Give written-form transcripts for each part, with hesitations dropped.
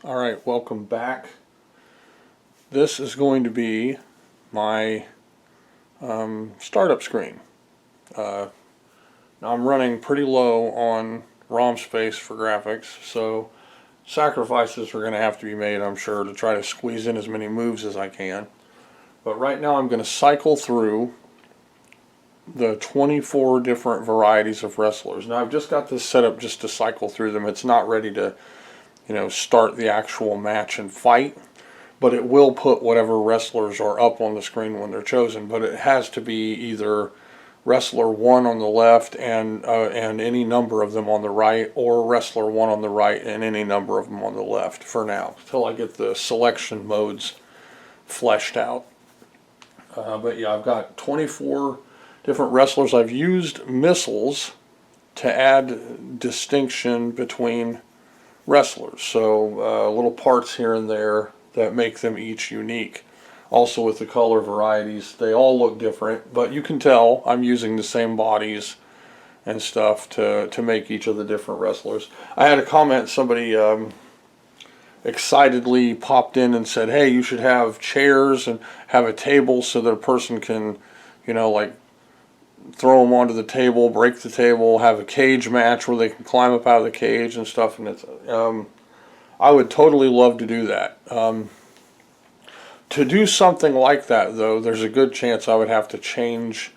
Alright, welcome back. This is going to be my startup screen. Now I'm running pretty low on ROM space for graphics, so sacrifices are going to have to be made, I'm sure, to try to squeeze in as many moves as I can. But right now I'm going to cycle through the 24 different varieties of wrestlers. Now I've just got this set up just to cycle through them. It's not ready to start the actual match and fight, but it will put whatever wrestlers are up on the screen when they're chosen. But it has to be either wrestler 1 on the left and any number of them on the right, or wrestler 1 on the right and any number of them on the left for now, until I get the selection modes fleshed out. But yeah, I've got 24 different wrestlers. I've used missiles to add distinction between wrestlers, so little parts here and there that make them each unique. Also with the color varieties, they all look different, but you can tell I'm using the same bodies and stuff to make each of the different wrestlers. I had a comment, somebody excitedly popped in and said, hey, you should have chairs and have a table so that a person can, like throw them onto the table, break the table, have a cage match where they can climb up out of the cage and stuff. And it's, I would totally love to do that. To do something like that, though, there's a good chance I would have to change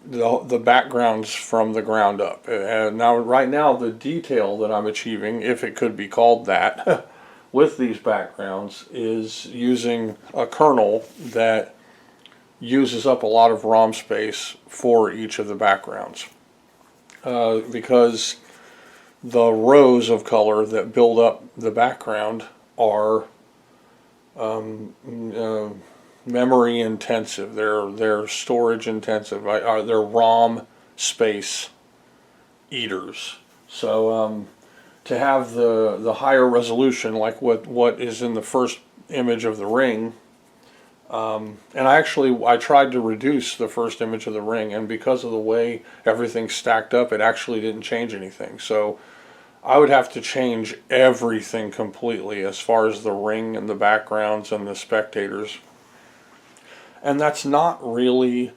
the backgrounds from the ground up. Now, right now, the detail that I'm achieving, if it could be called that, with these backgrounds is using a kernel that uses up a lot of ROM space for each of the backgrounds, because the rows of color that build up the background are memory intensive. They're storage intensive. They're ROM space eaters. So to have the higher resolution, like what is in the first image of the ring. And I tried to reduce the first image of the ring, and because of the way everything stacked up, it actually didn't change anything. So I would have to change everything completely as far as the ring and the backgrounds and the spectators. And that's not really,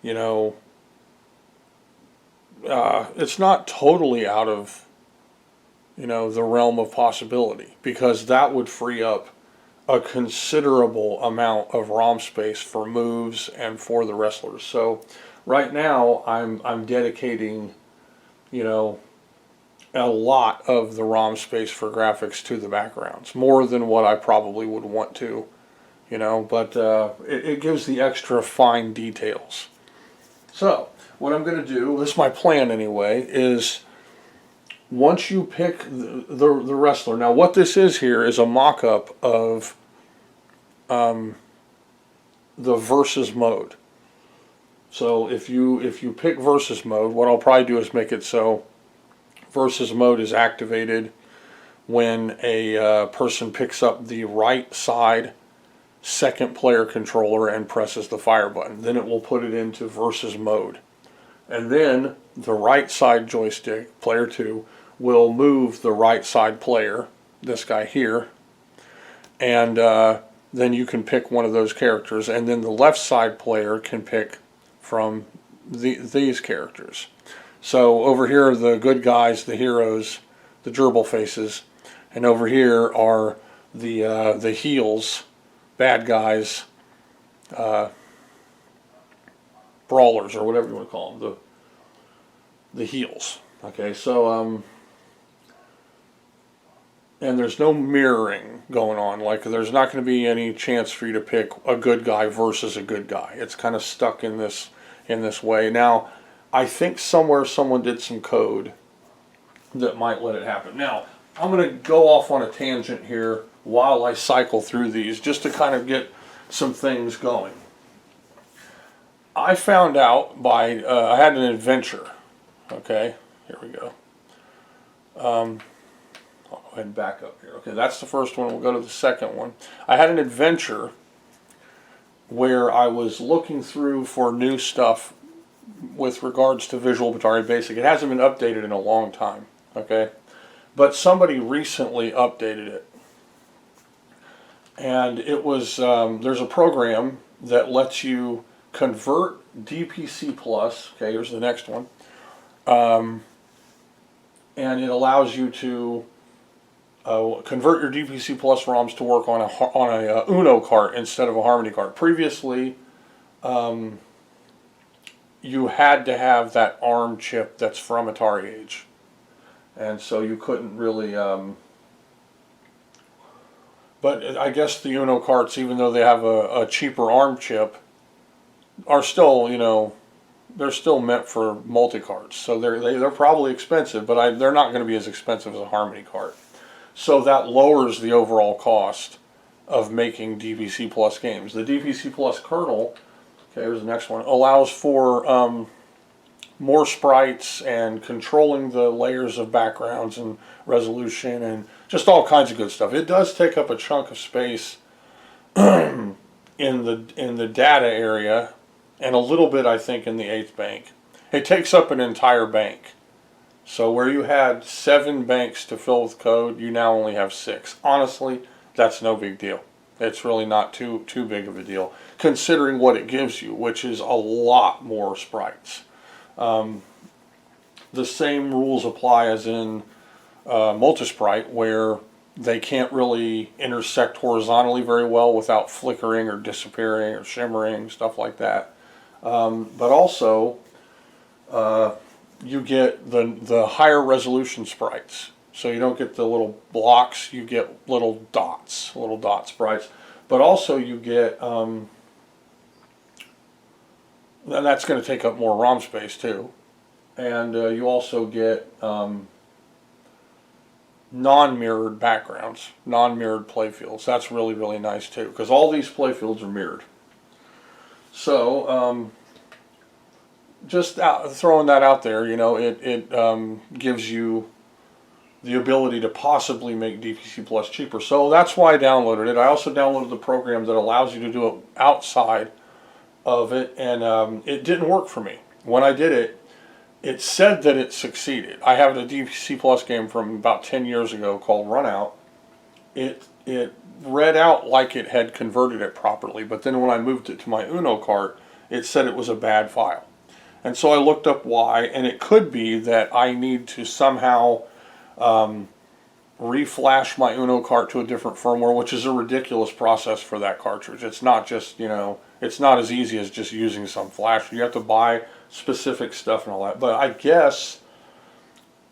it's not totally out of, the realm of possibility, because that would free up a considerable amount of ROM space for moves and for the wrestlers. So right now I'm dedicating, a lot of the ROM space for graphics to the backgrounds, more than what I probably would want to, but it gives the extra fine details. So what I'm going to do, this is my plan anyway, is once you pick the wrestler, now what this is here is a mock-up of the versus mode. So if you pick versus mode, what I'll probably do is make it so versus mode is activated when a person picks up the right side second player controller and presses the fire button. Then it will put it into versus mode. And then the right side joystick, player 2, will move the right side player, this guy here, and then you can pick one of those characters, and then the left side player can pick from these characters. So over here are the good guys, the heroes, the gerbil faces, and over here are the heels, bad guys, brawlers, or whatever you want to call them, the heels. Okay, so and there's no mirroring going on. Like, there's not going to be any chance for you to pick a good guy versus a good guy. It's kind of stuck in this way. Now, I think somewhere someone did some code that might let it happen. Now, I'm going to go off on a tangent here while I cycle through these, just to kind of get some things going. I found out by, I had an adventure. Okay, here we go. I'll go ahead and back up here. Okay, that's the first one. We'll go to the second one. I had an adventure where I was looking through for new stuff with regards to Visual Atari Basic. It hasn't been updated in a long time. Okay, but somebody recently updated it. And it was, there's a program that lets you convert DPC Plus, okay, here's the next one, and it allows you to convert your DPC Plus ROMs to work on a Uno cart instead of a Harmony cart. Previously, you had to have that ARM chip that's from Atari Age, and so you couldn't really. But I guess the Uno carts, even though they have a cheaper ARM chip, are still, they're still meant for multi-carts. So they're probably expensive, but they're not going to be as expensive as a Harmony cart. So that lowers the overall cost of making DPC Plus games. The DPC Plus kernel, okay, here's the next one, allows for more sprites and controlling the layers of backgrounds and resolution and just all kinds of good stuff. It does take up a chunk of space in the data area, and a little bit, I think, in the 8th bank. It takes up an entire bank. So where you had 7 banks to fill with code, you now only have 6. Honestly, that's no big deal. It's really not too big of a deal, considering what it gives you, which is a lot more sprites. The same rules apply as in Multisprite, where they can't really intersect horizontally very well without flickering or disappearing or shimmering, stuff like that. But also, you get the higher resolution sprites. So you don't get the little blocks, you get little dot sprites. But also you get, and that's going to take up more ROM space too. And you also get non-mirrored backgrounds, non-mirrored playfields. That's really, really nice too, because all these playfields are mirrored. So, just throwing that out there, it gives you the ability to possibly make DPC Plus cheaper. So that's why I downloaded it. I also downloaded the program that allows you to do it outside of it, and it didn't work for me. When I did it, it said that it succeeded. I have a DPC Plus game from about 10 years ago called Runout. It read out like it had converted it properly, but then when I moved it to my Uno cart, it said it was a bad file. And so I looked up why, and it could be that I need to somehow reflash my Uno cart to a different firmware, which is a ridiculous process for that cartridge. It's not just, it's not as easy as just using some flash. You have to buy specific stuff and all that. But I guess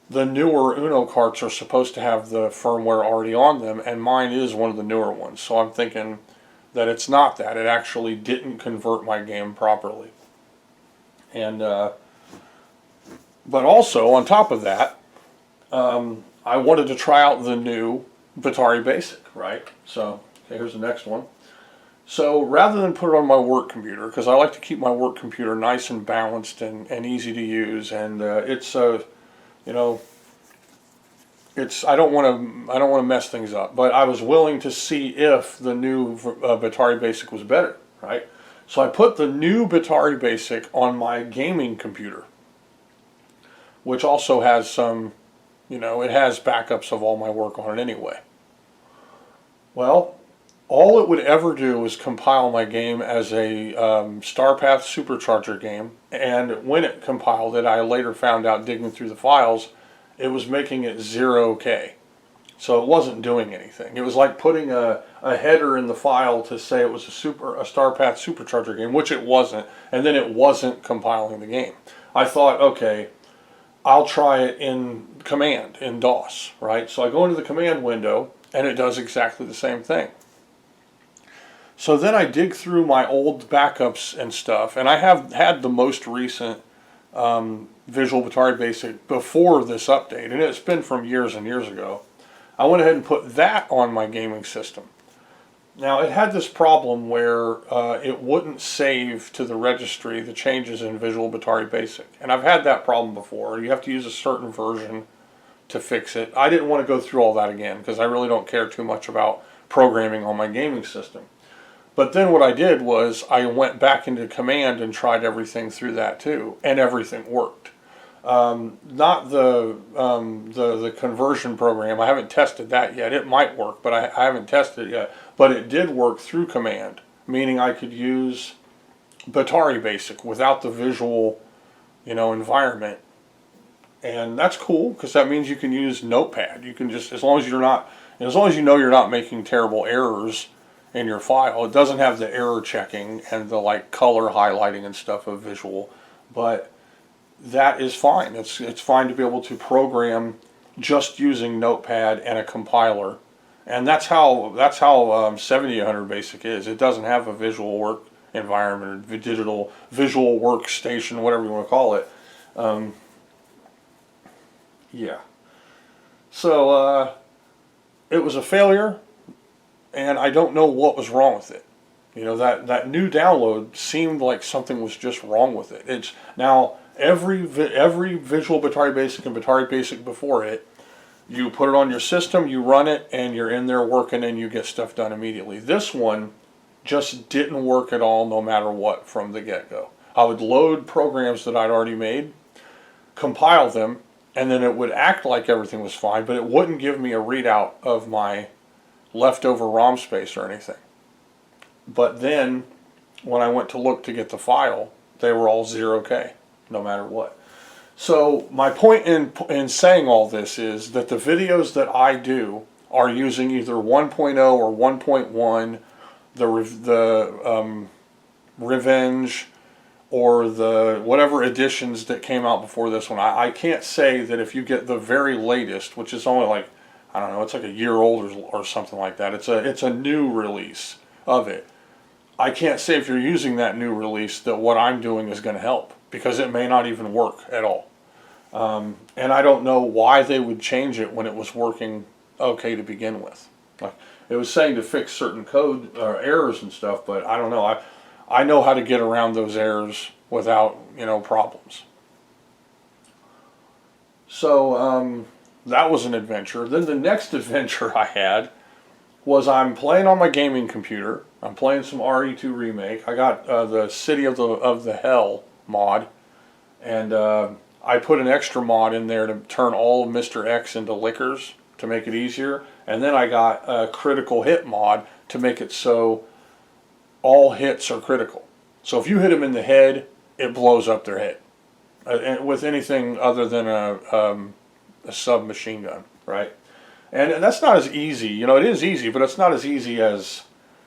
the newer Uno carts are supposed to have the firmware already on them, and mine is one of the newer ones. So I'm thinking that it's not that. It actually didn't convert my game properly. And but also, on top of that, I wanted to try out the new Atari Basic, right? So, okay, here's the next one. So rather than put it on my work computer, because I like to keep my work computer nice and balanced and easy to use, and it's I don't want to mess things up, but I was willing to see if the new Atari Basic was better, right? So I put the new Atari Basic on my gaming computer, which also has some, it has backups of all my work on it anyway. Well, all it would ever do was compile my game as a StarPath Supercharger game, and when it compiled it, I later found out digging through the files, it was making it 0K. So it wasn't doing anything. It was like putting a header in the file to say it was a StarPath Supercharger game, which it wasn't, and then it wasn't compiling the game. I thought, okay, I'll try it in command, in DOS, right? So I go into the command window, and it does exactly the same thing. So then I dig through my old backups and stuff, and I have had the most recent Visual Atari Basic before this update, and it's been from years and years ago. I went ahead and put that on my gaming system. Now, it had this problem where it wouldn't save to the registry the changes in Visual Atari Basic. And I've had that problem before. You have to use a certain version to fix it. I didn't want to go through all that again because I really don't care too much about programming on my gaming system. But then what I did was I went back into command and tried everything through that too, and everything worked. Not the conversion program. I haven't tested that yet. It might work, but I haven't tested it yet. But it did work through command, meaning I could use Atari Basic without the visual, environment. And that's cool because that means you can use Notepad. You can just, as long as you know you're not making terrible errors in your file. It doesn't have the error checking and the color highlighting and stuff of visual, but that is fine. It's fine to be able to program just using Notepad and a compiler, and that's how 7800 Basic is. It doesn't have a visual work environment or digital visual workstation, whatever you want to call it. Yeah. So it was a failure, and I don't know what was wrong with it. That new download seemed like something was just wrong with it. It's now every Visual Atari Basic and Atari Basic before it, you put it on your system, you run it, and you're in there working, and you get stuff done immediately. This one just didn't work at all, no matter what, from the get-go. I would load programs that I'd already made, compile them, and then it would act like everything was fine, but it wouldn't give me a readout of my leftover ROM space or anything. But then, when I went to look to get the file, they were all 0K, no matter what. So my point in saying all this is that the videos that I do are using either 1.0 or 1.1, the Revenge, or the whatever editions that came out before this one. I can't say that if you get the very latest, which is only I don't know, it's like a year old or something like that. It's a new release of it. I can't say if you're using that new release that what I'm doing is going to help, because it may not even work at all. And I don't know why they would change it when it was working okay to begin with. It was saying to fix certain code errors and stuff, but I don't know. I know how to get around those errors without problems. So that was an adventure. Then the next adventure I had was I'm playing on my gaming computer. I'm playing some RE2 Remake. I got the City of the Hell mod, and I put an extra mod in there to turn all of Mr. X into liquors to make it easier. And then I got a critical hit mod to make it so all hits are critical. So if you hit them in the head, it blows up their head. With anything other than a submachine gun, right? And that's not as easy. It is easy, but it's not as easy as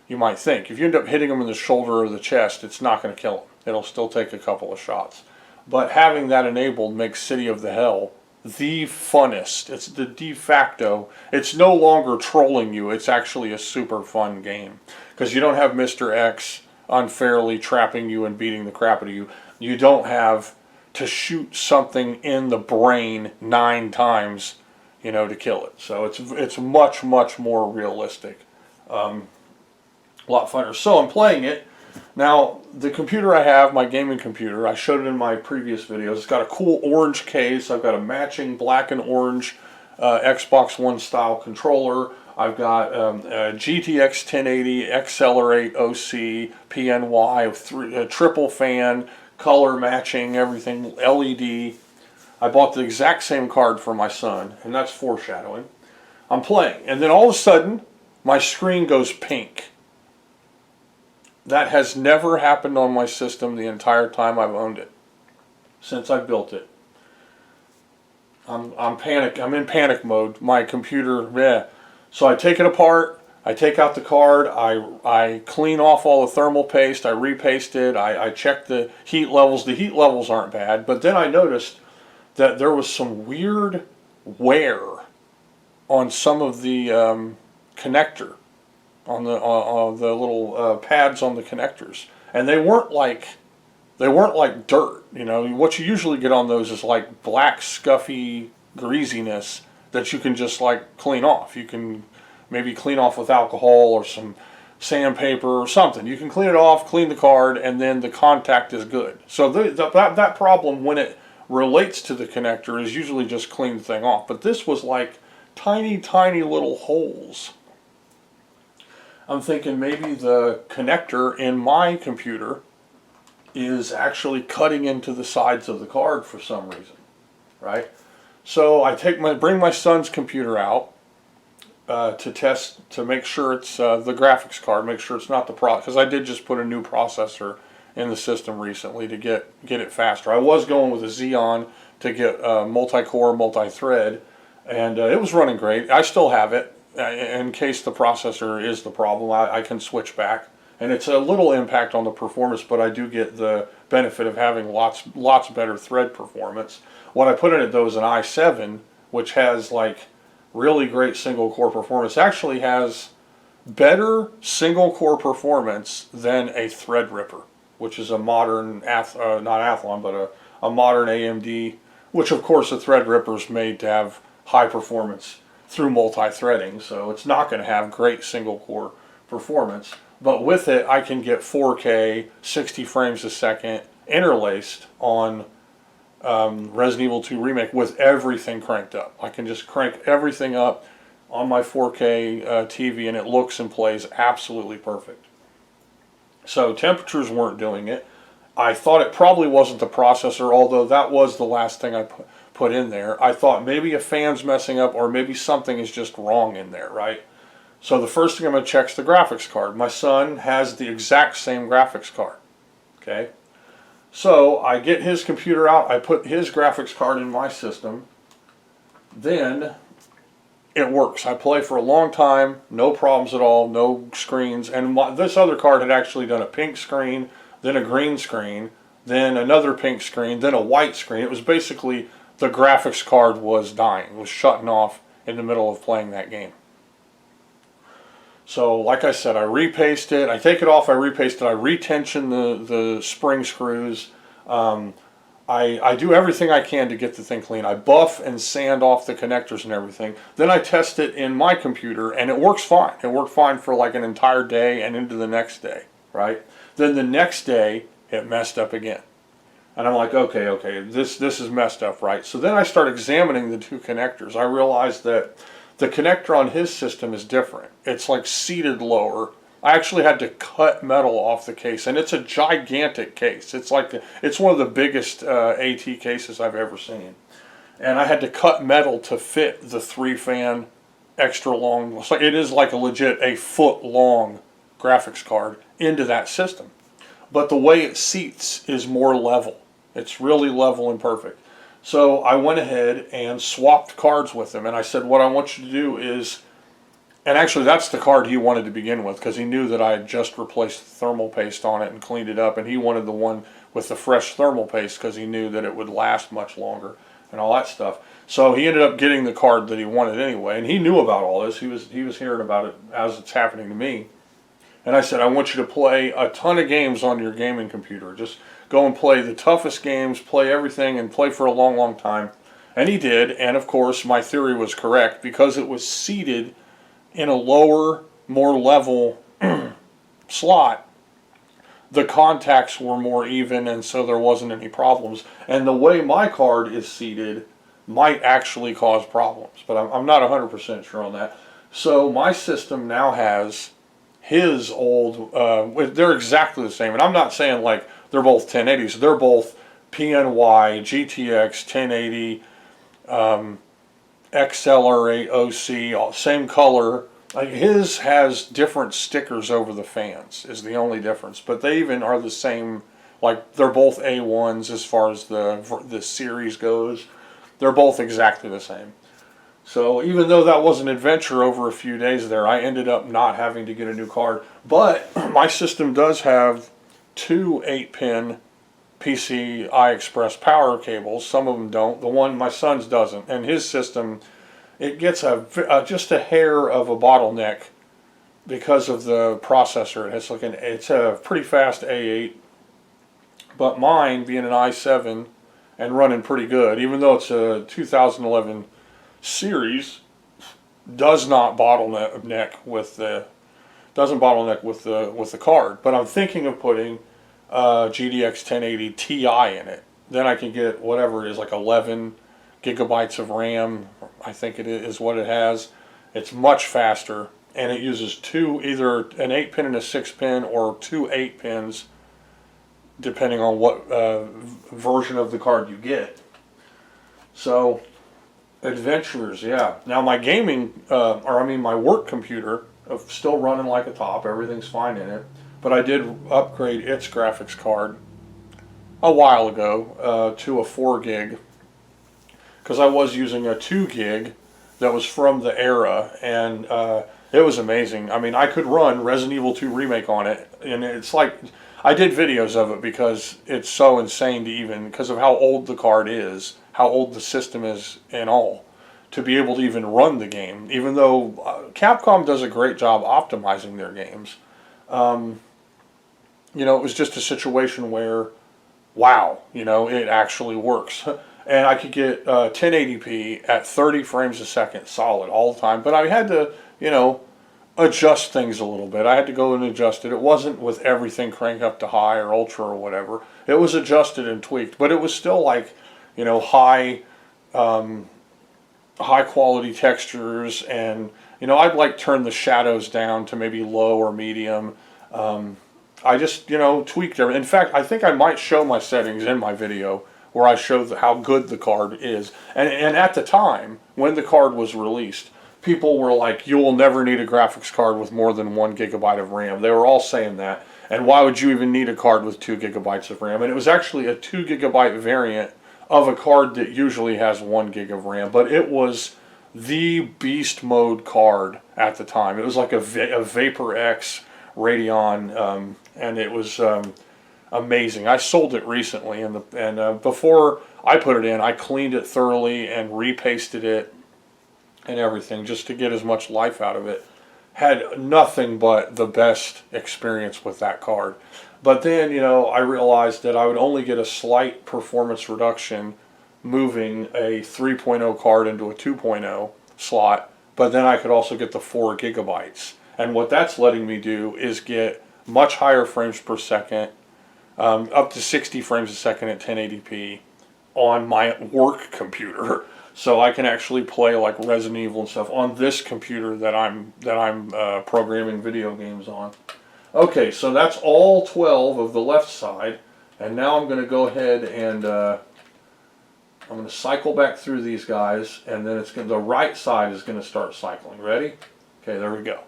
you might think. If you end up hitting them in the shoulder or the chest, it's not going to kill them. It'll still take a couple of shots. But having that enabled makes City of the Hell the funnest. It's the de facto. It's no longer trolling you. It's actually a super fun game, because you don't have Mr. X unfairly trapping you and beating the crap out of you. You don't have to shoot something in the brain 9 times, to kill it. So it's much, much more realistic. A lot funner. So I'm playing it. Now, the computer I have, my gaming computer, I showed it in my previous videos. It's got a cool orange case. I've got a matching black and orange Xbox One style controller. I've got a GTX 1080, Accelerate OC, PNY, triple fan, color matching, everything, LED. I bought the exact same card for my son, and that's foreshadowing. I'm playing, and then all of a sudden, my screen goes pink. That has never happened on my system the entire time I've owned it, since I built it. I'm in panic mode. My computer, So I take it apart. I take out the card. I clean off all the thermal paste. I repaste it. I check the heat levels. The heat levels aren't bad, but then I noticed that there was some weird wear on some of the connector, on the little pads on the connectors, and they weren't like dirt. What you usually get on those is like black scuffy greasiness that you can just clean off. You can maybe clean off with alcohol or some sandpaper or something. You can clean it off, clean the card, and then the contact is good. So that problem, when it relates to the connector, is usually just clean the thing off. But this was like tiny, tiny little holes. I'm thinking maybe the connector in my computer is actually cutting into the sides of the card for some reason. right? So I bring my son's computer out to test, to make sure it's the graphics card, make sure it's not the because I did just put a new processor in the system recently to get it faster. I was going with a Xeon to get multi-core, multi-thread, and it was running great. I still have it in case the processor is the problem. I can switch back, and it's a little impact on the performance, but I do get the benefit of having lots better thread performance. What I put in it though is an i7, which has like really great single core performance. Actually has better single core performance than a Threadripper, which is a modern, not Athlon, but a modern AMD, which of course a Threadripper is made to have high performance through multi-threading, so it's not going to have great single core performance. But with it, I can get 4K, 60 frames a second, interlaced on Resident Evil 2 Remake with everything cranked up. I can just crank everything up on my 4K TV and it looks and plays absolutely perfect. So temperatures weren't doing it. I thought it probably wasn't the processor, although that was the last thing I put in there. I thought maybe a fan's messing up or maybe something is just wrong in there, right? So the first thing I'm going to check is the graphics card. My son has the exact same graphics card, okay? So I get his computer out, I put his graphics card in my system, then it works. I play for a long time, no problems at all, no screens, and this other card had actually done a pink screen, then a green screen, then another pink screen, then a white screen. It was basically the graphics card was dying, it was shutting off in the middle of playing that game. So like I said, I repaste it, I take it off, I repaste it, I retension the spring screws. I do everything I can to get the thing clean. I buff and sand off the connectors and everything. Then I test it in my computer and it works fine. It worked fine for like an entire day and into the next day, right? Then the next day it messed up again. And I'm like, okay, this is messed up, right? So then I start examining the two connectors. I realized that the connector on his system is different. It's like seated lower. I actually had to cut metal off the case, and it's a gigantic case. It's one of the biggest AT cases I've ever seen. And I had to cut metal to fit the 3-fan extra long. It is like a legit 1-foot-long graphics card into that system. But the way it seats is more level. It's really level and perfect. So I went ahead and swapped cards with him, and I said, what I want you to do is, and actually that's the card he wanted to begin with because he knew that I had just replaced the thermal paste on it and cleaned it up, and he wanted the one with the fresh thermal paste because he knew that it would last much longer and all that stuff. So he ended up getting the card that he wanted anyway, and he knew about all this. He was hearing about it as it's happening to me. And I said, I want you to play a ton of games on your gaming computer. Just go and play the toughest games, play everything, and play for a long, long time. And he did, and of course my theory was correct because it was seated in a lower, more level slot. The contacts were more even, and so there wasn't any problems. And the way my card is seated might actually cause problems, but I'm not 100% sure on that. So my system now has his old, they're exactly the same, and I'm not saying like they're both 1080s, they're both PNY, GTX, 1080, XLR8 OC, same color. Like his has different stickers over the fans is the only difference, but they even are the same, like they're both A1s as far as the series goes. They're both exactly the same. So even though that was an adventure over a few days there, I ended up not having to get a new card. But my system does have two 8-pin PCI Express power cables. Some of them don't. The one my son's doesn't. And his system, it gets just a hair of a bottleneck because of the processor. It's a pretty fast A8. But mine, being an i7 and running pretty good, even though it's a 2011 series, does not bottleneck with the card. But I'm thinking of putting GDX 1080 Ti in it. Then I can get whatever it is, like 11 gigabytes of RAM. I think it is what it has. It's much faster, and it uses either an 8-pin and a 6-pin, or two 8-pins, depending on what version of the card you get. So, adventures, yeah. Now my gaming, my work computer, still running like a top. Everything's fine in it. But I did upgrade its graphics card a while ago to a 4 gig, because I was using a 2 gig that was from the era, and it was amazing. I mean, I could run Resident Evil 2 Remake on it, and it's like, I did videos of it because it's so insane to even, because of how old the card is, how old the system is and all, to be able to even run the game, even though Capcom does a great job optimizing their games. It was just a situation where, wow, it actually works. And I could get 1080p at 30 frames a second solid all the time. But I had to, adjust things a little bit. I had to go and adjust it. It wasn't with everything cranked up to high or ultra or whatever. It was adjusted and tweaked, but it was still like, high quality textures, and I'd like turn the shadows down to maybe low or medium. I just tweaked everything. In fact, I think I might show my settings in my video where I show how good the card is. And at the time when the card was released, people were like, "You will never need a graphics card with more than 1 gigabyte of RAM." They were all saying that. And why would you even need a card with 2 gigabytes of RAM? And it was actually a 2 gigabyte variant of a card that usually has 1 gig of RAM. But it was the beast mode card at the time. It was like a Vapor X Radeon, and it was amazing. I sold it recently, and before I put it in, I cleaned it thoroughly and repasted it and everything just to get as much life out of it. Had nothing but the best experience with that card. But then, I realized that I would only get a slight performance reduction moving a 3.0 card into a 2.0 slot, but then I could also get the 4 gigabytes. And what that's letting me do is get much higher frames per second, up to 60 frames a second at 1080p on my work computer. So I can actually play like Resident Evil and stuff on this computer that I'm programming video games on. Okay, so that's all 12 of the left side, and now I'm going to go ahead and I'm going to cycle back through these guys, and then the right side is going to start cycling. Ready? Okay, there we go.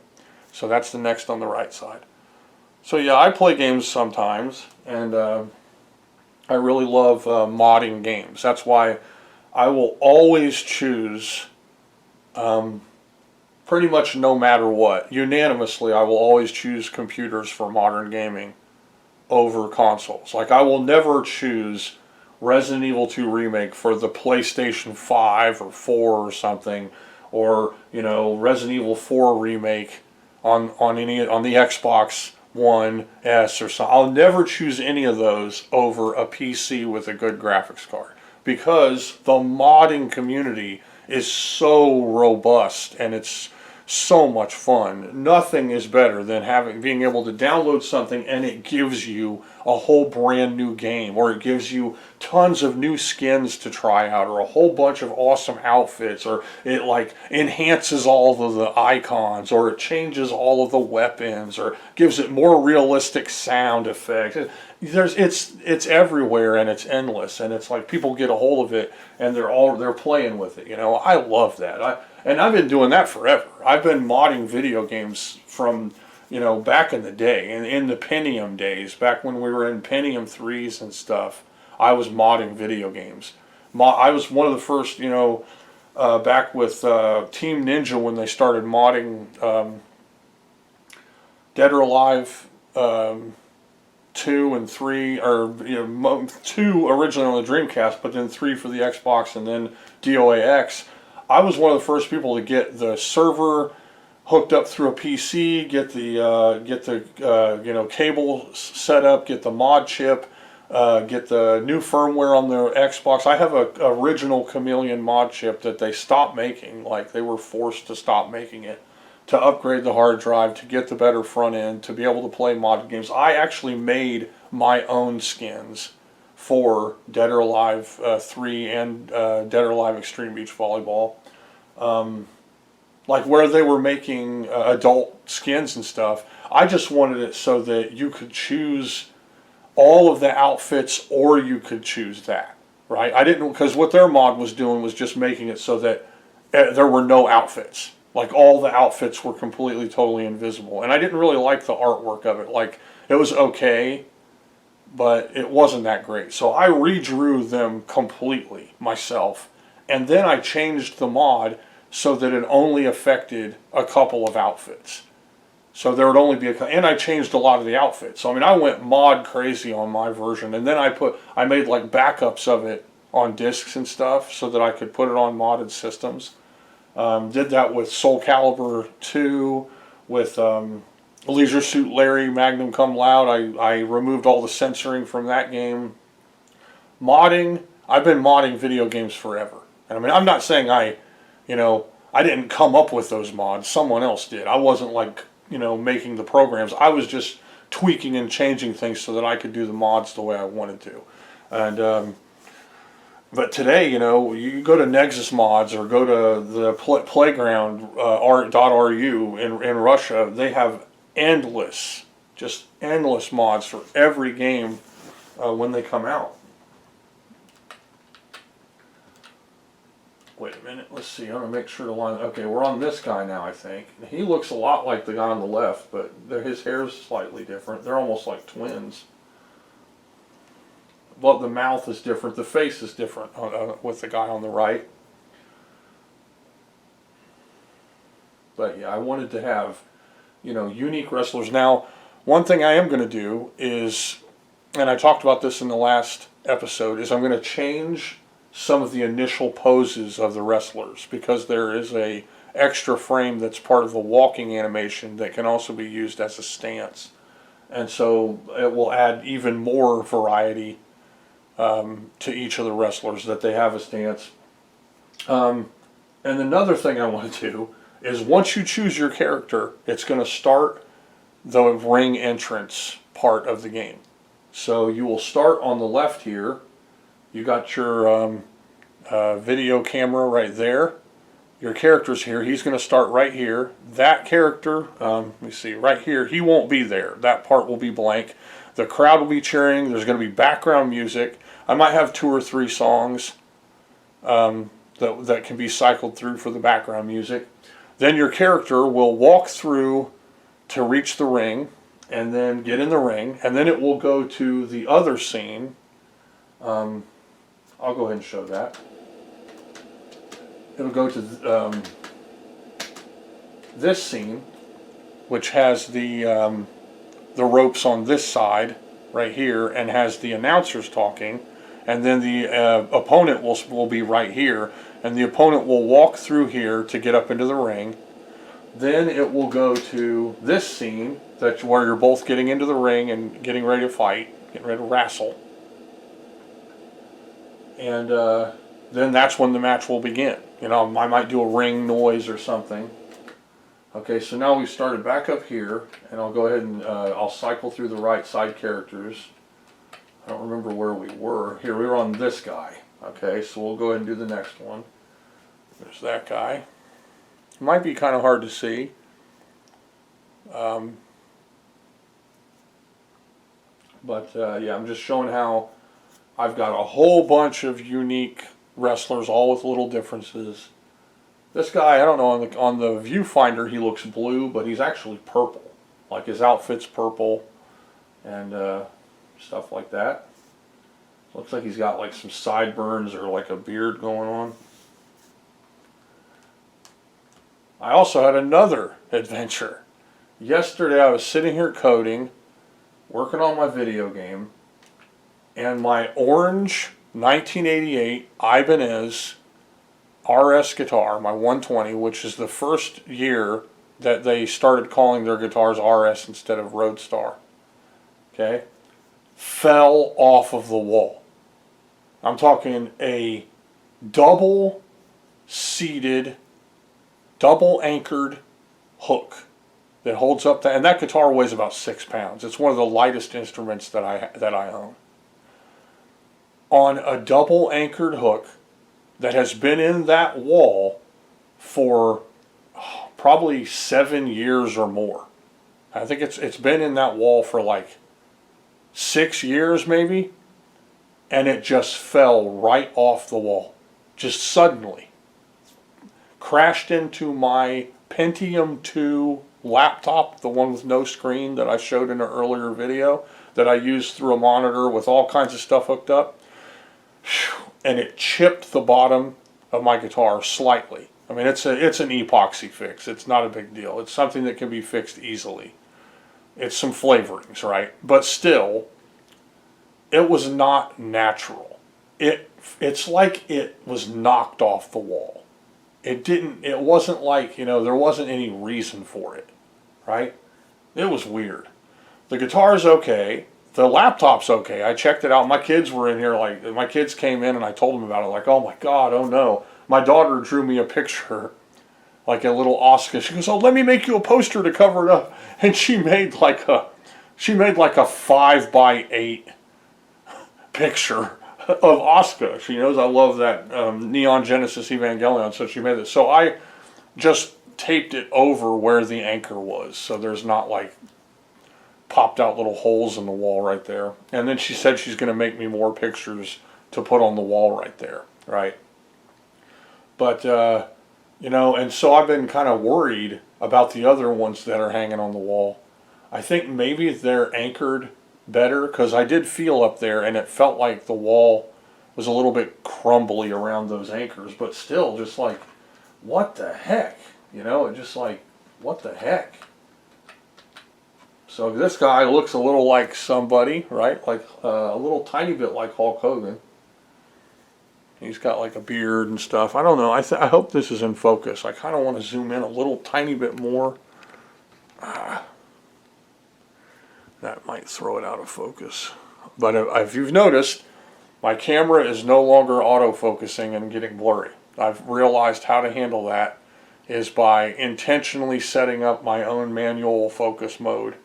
So that's the next on the right side. So yeah, I play games sometimes, and I really love modding games. That's why I will always choose, pretty much no matter what, unanimously, I will always choose computers for modern gaming over consoles. Like, I will never choose Resident Evil 2 Remake for the PlayStation 5 or 4 or something, or, Resident Evil 4 Remake on the Xbox One S or something. I'll never choose any of those over a PC with a good graphics card, because the modding community is so robust and it's so much fun. Nothing is better than being able to download something and it gives you a whole brand new game, or it gives you tons of new skins to try out, or a whole bunch of awesome outfits, or it like enhances all of the icons, or it changes all of the weapons, or gives it more realistic sound effects. It's everywhere, and it's endless, and it's like people get a hold of it and they're playing with it. I love that. And I've been doing that forever. I've been modding video games from back in the day, in the Pentium days, back when we were in Pentium 3s and stuff. I was modding video games. I was one of the first, back with Team Ninja when they started modding Dead or Alive 2 and 3, or 2 originally on the Dreamcast, but then 3 for the Xbox, and then DOAX. I was one of the first people to get the server hooked up through a PC, get the cable set up, get the mod chip, get the new firmware on the Xbox. I have a original Chameleon mod chip that they stopped making, like they were forced to stop making it, to upgrade the hard drive, to get the better front end, to be able to play modded games. I actually made my own skins for Dead or Alive 3 and Dead or Alive Extreme Beach Volleyball. Like where they were making adult skins and stuff. I just wanted it so that you could choose all of the outfits, or you could choose that. right? I didn't, because what their mod was doing was just making it so that there were no outfits. Like all the outfits were completely, totally invisible. And I didn't really like the artwork of it. Like, it was okay, but it wasn't that great. So I redrew them completely myself. And then I changed the mod so that it only affected a couple of outfits. So there would only be and I changed a lot of the outfits. So I mean, I went mod crazy on my version, and then I made like backups of it on discs and stuff so that I could put it on modded systems. Did that with Soul Calibur 2, with Leisure Suit Larry, Magnum Cum Laude. I removed all the censoring from that game. Modding, I've been modding video games forever. And I mean, I'm not saying I didn't come up with those mods. Someone else did. I wasn't like, making the programs. I was just tweaking and changing things so that I could do the mods the way I wanted to. And but today, you go to Nexus Mods or go to the Playground .ru in Russia. They have just endless mods for every game when they come out. Wait a minute, let's see, I'm going to make sure to line, okay, we're on this guy now, I think. He looks a lot like the guy on the left, but his hair's slightly different. They're almost like twins. But the mouth is different, the face is different with the guy on the right. But yeah, I wanted to have, unique wrestlers. Now, one thing I am going to do is, and I talked about this in the last episode, is I'm going to change some of the initial poses of the wrestlers, because there is a extra frame that's part of the walking animation that can also be used as a stance, and so it will add even more variety to each of the wrestlers, that they have a stance. And another thing I want to do is, once you choose your character, it's going to start the ring entrance part of the game. So you will start on the left here. You got your video camera right there. Your character's here. He's going to start right here. That character, let me see, right here, he won't be there. That part will be blank. The crowd will be cheering. There's going to be background music. I might have 2 or 3 songs that can be cycled through for the background music. Then your character will walk through to reach the ring, and then get in the ring, and then it will go to the other scene. I'll go ahead and show that. It'll go to this scene, which has the ropes on this side right here, and has the announcers talking, and then the opponent will be right here, and the opponent will walk through here to get up into the ring. Then it will go to this scene where you're both getting into the ring and getting ready to fight, getting ready to wrestle. And then that's when the match will begin. I might do a ring noise or something. Okay, so now we've started back up here, and I'll go ahead and I'll cycle through the right side characters. I don't remember where we were. Here, we were on this guy. Okay, so we'll go ahead and do the next one. There's that guy. It might be kind of hard to see. Yeah, I'm just showing how I've got a whole bunch of unique wrestlers, all with little differences. This guy, I don't know, on the viewfinder he looks blue, but he's actually purple. Like, his outfit's purple and stuff like that. Looks like he's got like some sideburns or like a beard going on. I also had another adventure. Yesterday I was sitting here coding, working on my video game, and my orange 1988 Ibanez RS guitar, my 120, which is the first year that they started calling their guitars RS instead of Roadstar, okay, fell off of the wall. I'm talking a double-seated, double-anchored hook that holds up and that guitar weighs about 6 pounds. It's one of the lightest instruments that I own. On a double-anchored hook that has been in that wall for probably 7 years or more. I think it's been in that wall for like 6 years maybe. and it just fell right off the wall. Just suddenly. Crashed into my Pentium 2 laptop, the one with no screen that I showed in an earlier video that I used through a monitor with all kinds of stuff hooked up. And it chipped the bottom of my guitar slightly. I mean, it's an epoxy fix. It's not a big deal. It's something that can be fixed easily. It's some flavorings, right? But still, it was not natural. It's like it was knocked off the wall. It wasn't like, there wasn't any reason for it, right? It was weird. The guitar's okay. The laptop's okay. I checked it out. My kids were in here, my kids came in and I told them about it, like, oh my God, oh no. My daughter drew me a picture, like a little Oscar. She goes, oh, let me make you a poster to cover it up. And she made like a 5x8 picture of Oscar. She knows I love that Neon Genesis Evangelion, so she made it. So I just taped it over where the anchor was, so there's not like popped out little holes in the wall right there. And then she said she's going to make me more pictures to put on the wall right there, right? But, and so I've been kind of worried about the other ones that are hanging on the wall. I think maybe they're anchored better, because I did feel up there and it felt like the wall was a little bit crumbly around those anchors, but still just like, what the heck? It just like, what the heck? So this guy looks a little like somebody, right? Like a little tiny bit like Hulk Hogan. He's got like a beard and stuff. I don't know. I hope this is in focus. I kind of want to zoom in a little tiny bit more. That might throw it out of focus. But if you've noticed, my camera is no longer autofocusing and getting blurry. I've realized how to handle that is by intentionally setting up my own manual focus mode.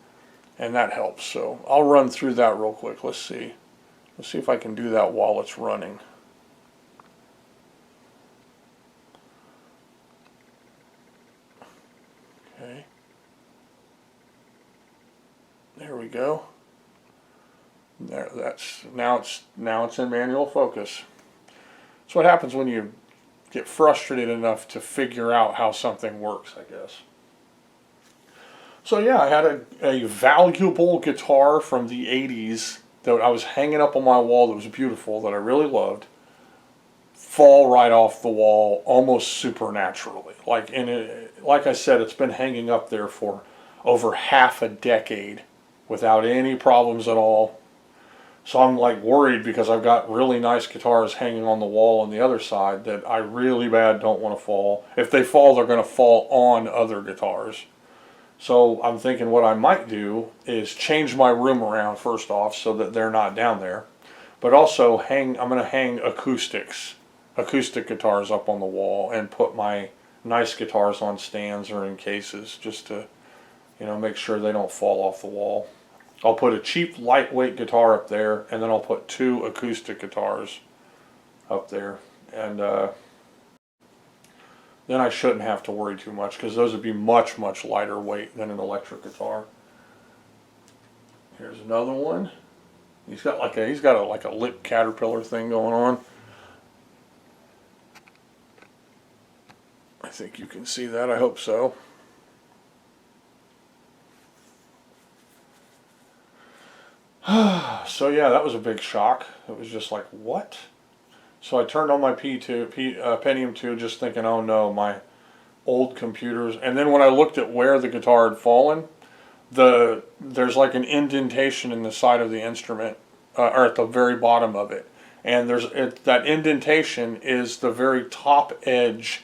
And that helps. So I'll run through that real quick. Let's see. Let's see if I can do that while it's running. Okay. There we go. There, now it's in manual focus. That's what happens when you get frustrated enough to figure out how something works, I guess. So yeah, I had a valuable guitar from the 80s that I was hanging up on my wall that was beautiful, that I really loved, fall right off the wall almost supernaturally. Like I said, it's been hanging up there for over half a decade without any problems at all. So I'm like worried, because I've got really nice guitars hanging on the wall on the other side that I really bad don't want to fall. If they fall, they're going to fall on other guitars. So I'm thinking what I might do is change my room around first off so that they're not down there. But also I'm going to hang acoustic guitars up on the wall and put my nice guitars on stands or in cases just to, make sure they don't fall off the wall. I'll put a cheap lightweight guitar up there, and then I'll put 2 acoustic guitars up there. And then I shouldn't have to worry too much, because those would be much, much lighter weight than an electric guitar. Here's another one. He's got like a lip caterpillar thing going on. I think you can see that. I hope so. So yeah, that was a big shock. It was just like, what? So I turned on my Pentium 2 just thinking, oh no, my old computers. And then when I looked at where the guitar had fallen, there's like an indentation in the side of the instrument, or at the very bottom of it. And that indentation is the very top edge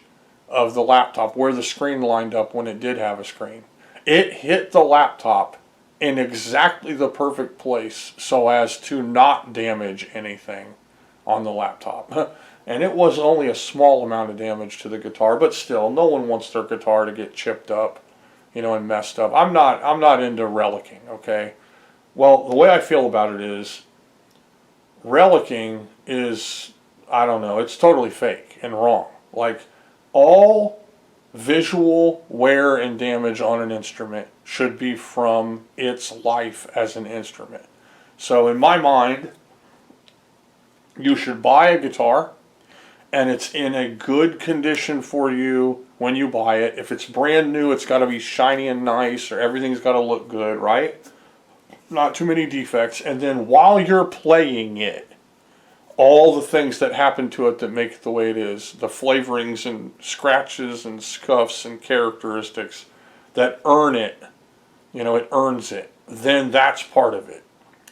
of the laptop where the screen lined up when it did have a screen. It hit the laptop in exactly the perfect place so as to not damage anything on the laptop. And it was only a small amount of damage to the guitar, but still, no one wants their guitar to get chipped up, and messed up. I'm not into relicking, okay? Well, the way I feel about it is, relicking is, I don't know, it's totally fake and wrong. Like, all visual wear and damage on an instrument should be from its life as an instrument. So in my mind, You should buy a guitar, and it's in a good condition for you when you buy it. If it's brand new, it's got to be shiny and nice, or everything's got to look good, right? Not too many defects. And then while you're playing it, all the things that happen to it that make it the way it is, the flavorings and scratches and scuffs and characteristics that earn it, it earns it, then that's part of it.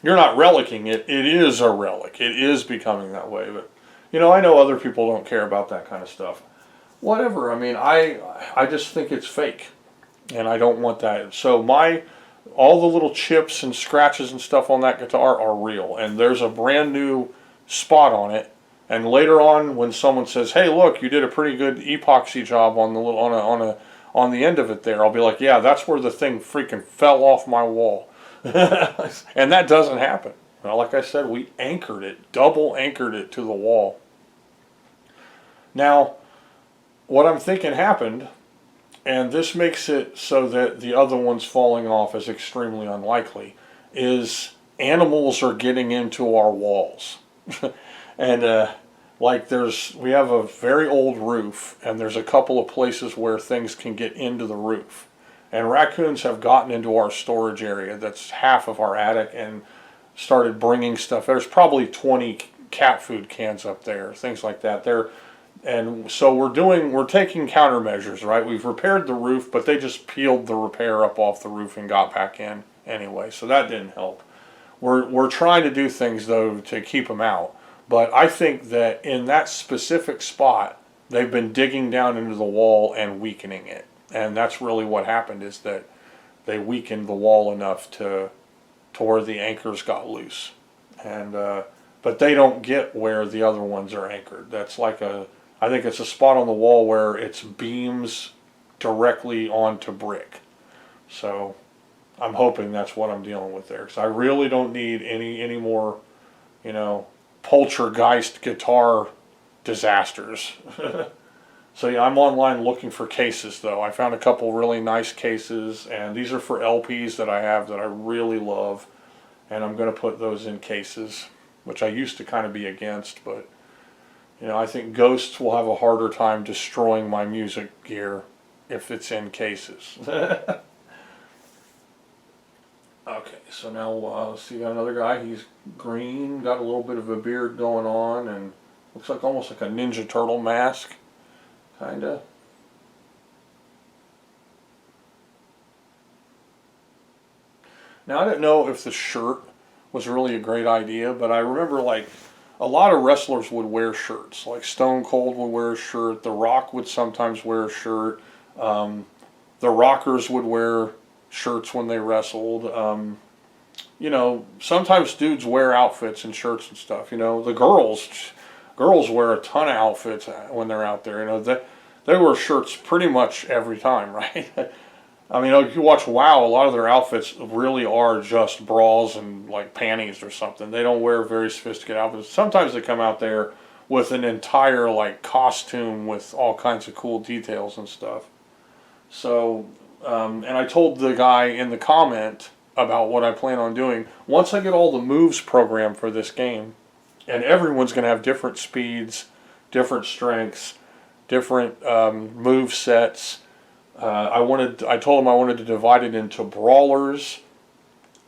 You're not relicking it, it is a relic. It is becoming that way. But, I know other people don't care about that kind of stuff. Whatever, I just think it's fake. And I don't want that. So all the little chips and scratches and stuff on that guitar are real. And there's a brand new spot on it. And later on, when someone says, "Hey, look, you did a pretty good epoxy job on on the end of it there," I'll be like, "Yeah, that's where the thing freaking fell off my wall." And that doesn't happen. Well, like I said, we anchored it, double anchored it to the wall. Now, what I'm thinking happened, and this makes it so that the other ones falling off is extremely unlikely, is animals are getting into our walls. And we have a very old roof, and there's a couple of places where things can get into the roof. And raccoons have gotten into our storage area that's half of our attic and started bringing stuff. There's probably 20 cat food cans up there, things like that. And so we're taking countermeasures, right? We've repaired the roof, but they just peeled the repair up off the roof and got back in anyway, so that didn't help. We're trying to do things, though, to keep them out. But I think that in that specific spot, they've been digging down into the wall and weakening it. And that's really what happened, is that they weakened the wall enough to where the anchors got loose. And but they don't get where the other ones are anchored. That's I think it's a spot on the wall where it's beams directly onto brick. So I'm hoping that's what I'm dealing with there, because I really don't need any more, poltergeist guitar disasters. So yeah, I'm online looking for cases, though. I found a couple really nice cases, and these are for LPs that I have that I really love, and I'm going to put those in cases, which I used to kind of be against, but I think ghosts will have a harder time destroying my music gear if it's in cases. Okay, so now let's see, got another guy. He's green, got a little bit of a beard going on, and looks like almost like a Ninja Turtle mask, kinda. Now, I didn't know if the shirt was really a great idea, but I remember a lot of wrestlers would wear shirts. Like Stone Cold would wear a shirt, The Rock would sometimes wear a shirt, the Rockers would wear shirts when they wrestled. Sometimes dudes wear outfits and shirts and stuff. The girls wear a ton of outfits when they're out there. They wear shirts pretty much every time, right? If you watch WoW, a lot of their outfits really are just bras and panties or something. They don't wear very sophisticated outfits. Sometimes they come out there with an entire costume with all kinds of cool details and stuff. So, and I told the guy in the comment about what I plan on doing. Once I get all the moves programmed for this game, and everyone's going to have different speeds, different strengths, different move sets. I told him I wanted to divide it into brawlers,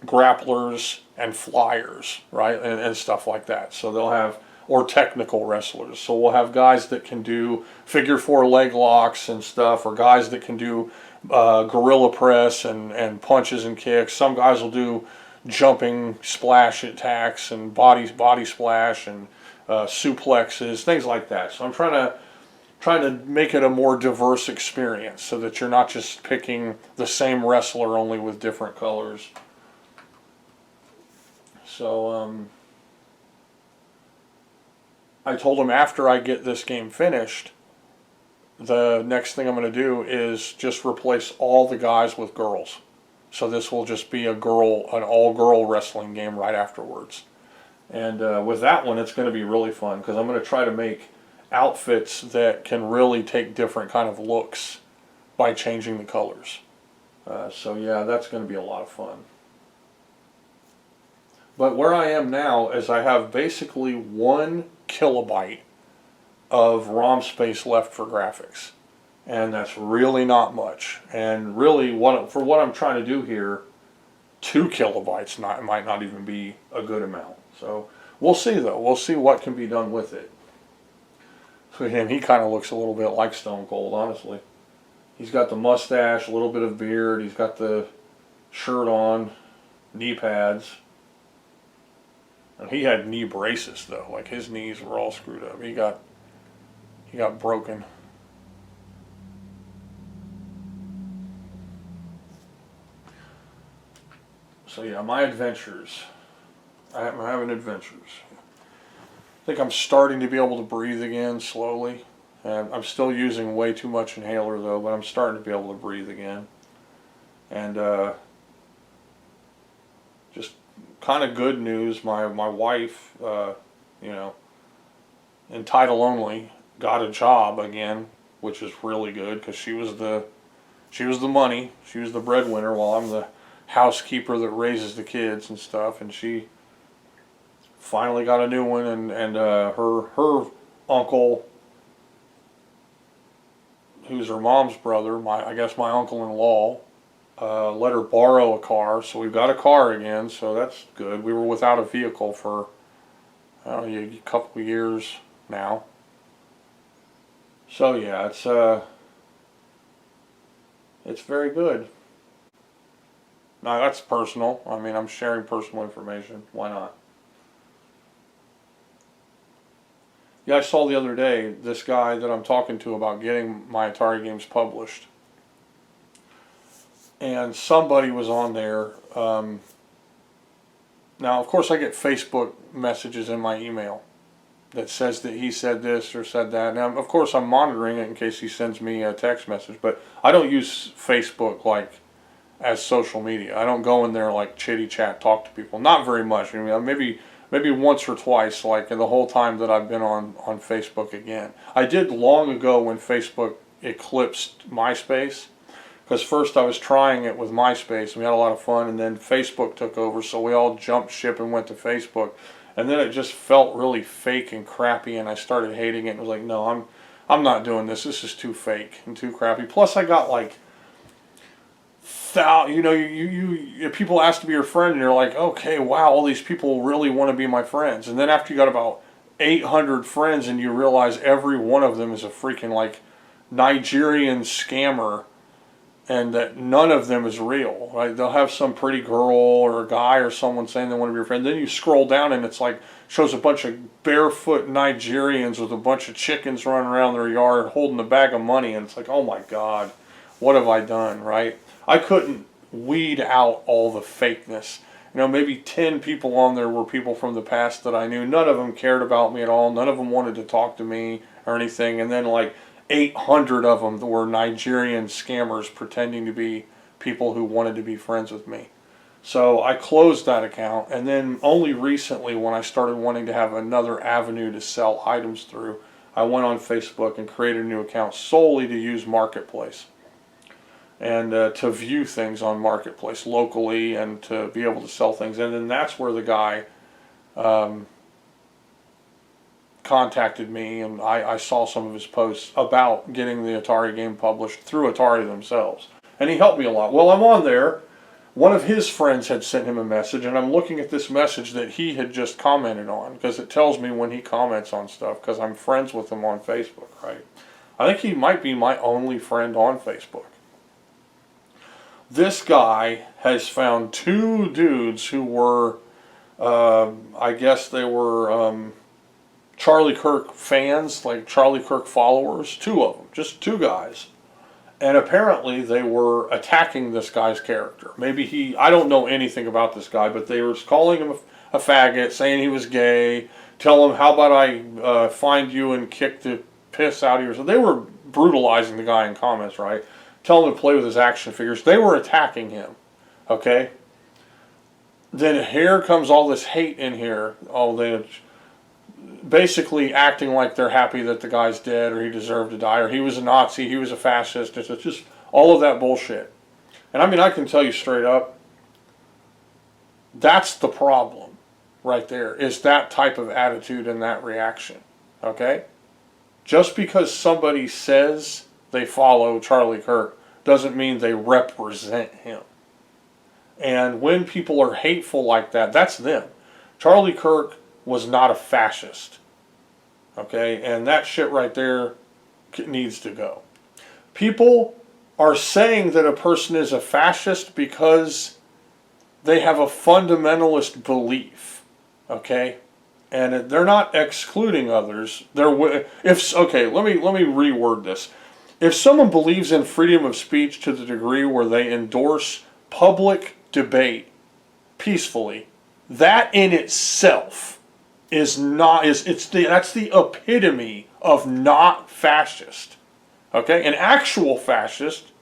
grapplers, and flyers, right, and stuff like that. So they'll have, or technical wrestlers. So we'll have guys that can do figure 4 leg locks and stuff, or guys that can do gorilla press and punches and kicks. Some guys will do jumping splash attacks and body splash and suplexes, things like that. So I'm trying to make it a more diverse experience, so that you're not just picking the same wrestler only with different colors. So I told him after I get this game finished, the next thing I'm going to do is just replace all the guys with girls. So this will just be an all-girl wrestling game right afterwards. And with that one, it's going to be really fun, because I'm going to try to make outfits that can really take different kind of looks by changing the colors. So yeah, that's going to be a lot of fun. But where I am now is I have basically 1 kilobyte of ROM space left for graphics. And that's really not much. And really, for what I'm trying to do here, 2 kilobytes might not even be a good amount. So we'll see, though. We'll see what can be done with it. For him, he kind of looks a little bit like Stone Cold, honestly. He's got the mustache, a little bit of beard. He's got the shirt on, knee pads. And he had knee braces, though. Like, his knees were all screwed up. He got broken. So yeah, my adventures. I'm having adventures. I think I'm starting to be able to breathe again slowly. And I'm still using way too much inhaler though, but I'm starting to be able to breathe again. And just kind of good news. My wife, in title only, got a job again, which is really good because she was the money. She was the breadwinner while I'm the housekeeper that raises the kids and stuff. And she finally got a new one, and her uncle, who's her mom's brother, I guess my uncle-in-law, let her borrow a car, so we've got a car again, so that's good. We were without a vehicle for a couple of years now. So yeah, it's very good. Now that's personal. I mean, I'm sharing personal information. Why not? Yeah, I saw the other day this guy that I'm talking to about getting my Atari games published. And somebody was on there. Now, of course, I get Facebook messages in my email that says that he said this or said that. Now, of course, I'm monitoring it in case he sends me a text message. But I don't use Facebook like as social media. I don't go in there like chitty chat, talk to people. Not very much. I mean, maybe once or twice, like in the whole time that I've been on Facebook again. I did long ago when Facebook eclipsed MySpace, because first I was trying it with MySpace and we had a lot of fun, and then Facebook took over, so we all jumped ship and went to Facebook, and then it just felt really fake and crappy, and I started hating it and was like, no, I'm not doing this. This is too fake and too crappy. Plus I got like people ask to be your friend and you're like, okay, wow, all these people really want to be my friends. And then after you got about 800 friends and you realize every one of them is a freaking like Nigerian scammer and that none of them is real, right? They'll have some pretty girl or a guy or someone saying they want to be your friend. Then you scroll down and it's like, shows a bunch of barefoot Nigerians with a bunch of chickens running around their yard holding a bag of money, and it's like, oh my God, what have I done, right? I couldn't weed out all the fakeness. Maybe 10 people on there were people from the past that I knew. None of them cared about me at all. None of them wanted to talk to me or anything. And then like 800 of them were Nigerian scammers pretending to be people who wanted to be friends with me. So I closed that account, and then only recently when I started wanting to have another avenue to sell items through, I went on Facebook and created a new account solely to use Marketplace. And to view things on Marketplace locally and to be able to sell things. And then that's where the guy contacted me, and I saw some of his posts about getting the Atari game published through Atari themselves. And he helped me a lot. Well, I'm on there. One of his friends had sent him a message, and I'm looking at this message that he had just commented on, because it tells me when he comments on stuff, because I'm friends with him on Facebook, right? I think he might be my only friend on Facebook. This guy has found 2 dudes who were, I guess they were Charlie Kirk fans, like Charlie Kirk followers. 2 of them, just 2 guys. And apparently they were attacking this guy's character. Maybe I don't know anything about this guy, but they were calling him a faggot, saying he was gay, tell him, how about I find you and kick the piss out of you. So they were brutalizing the guy in comments, right? Tell him to play with his action figures. They were attacking him, okay? Then here comes all this hate in here. They basically acting like they're happy that the guy's dead or he deserved to die or he was a Nazi, he was a fascist. It's just all of that bullshit. And I mean, I can tell you straight up, that's the problem. right there, is that type of attitude and that reaction. Okay? Just because somebody says they follow Charlie Kirk doesn't mean they represent him. And when people are hateful like that, that's them. Charlie Kirk was not a fascist. Okay? And that shit right there needs to go. People are saying that a person is a fascist because they have a fundamentalist belief. Okay? And they're not excluding others. Let me reword this. If someone believes in freedom of speech to the degree where they endorse public debate peacefully, that in itself that's the epitome of not fascist. Okay? An actual fascist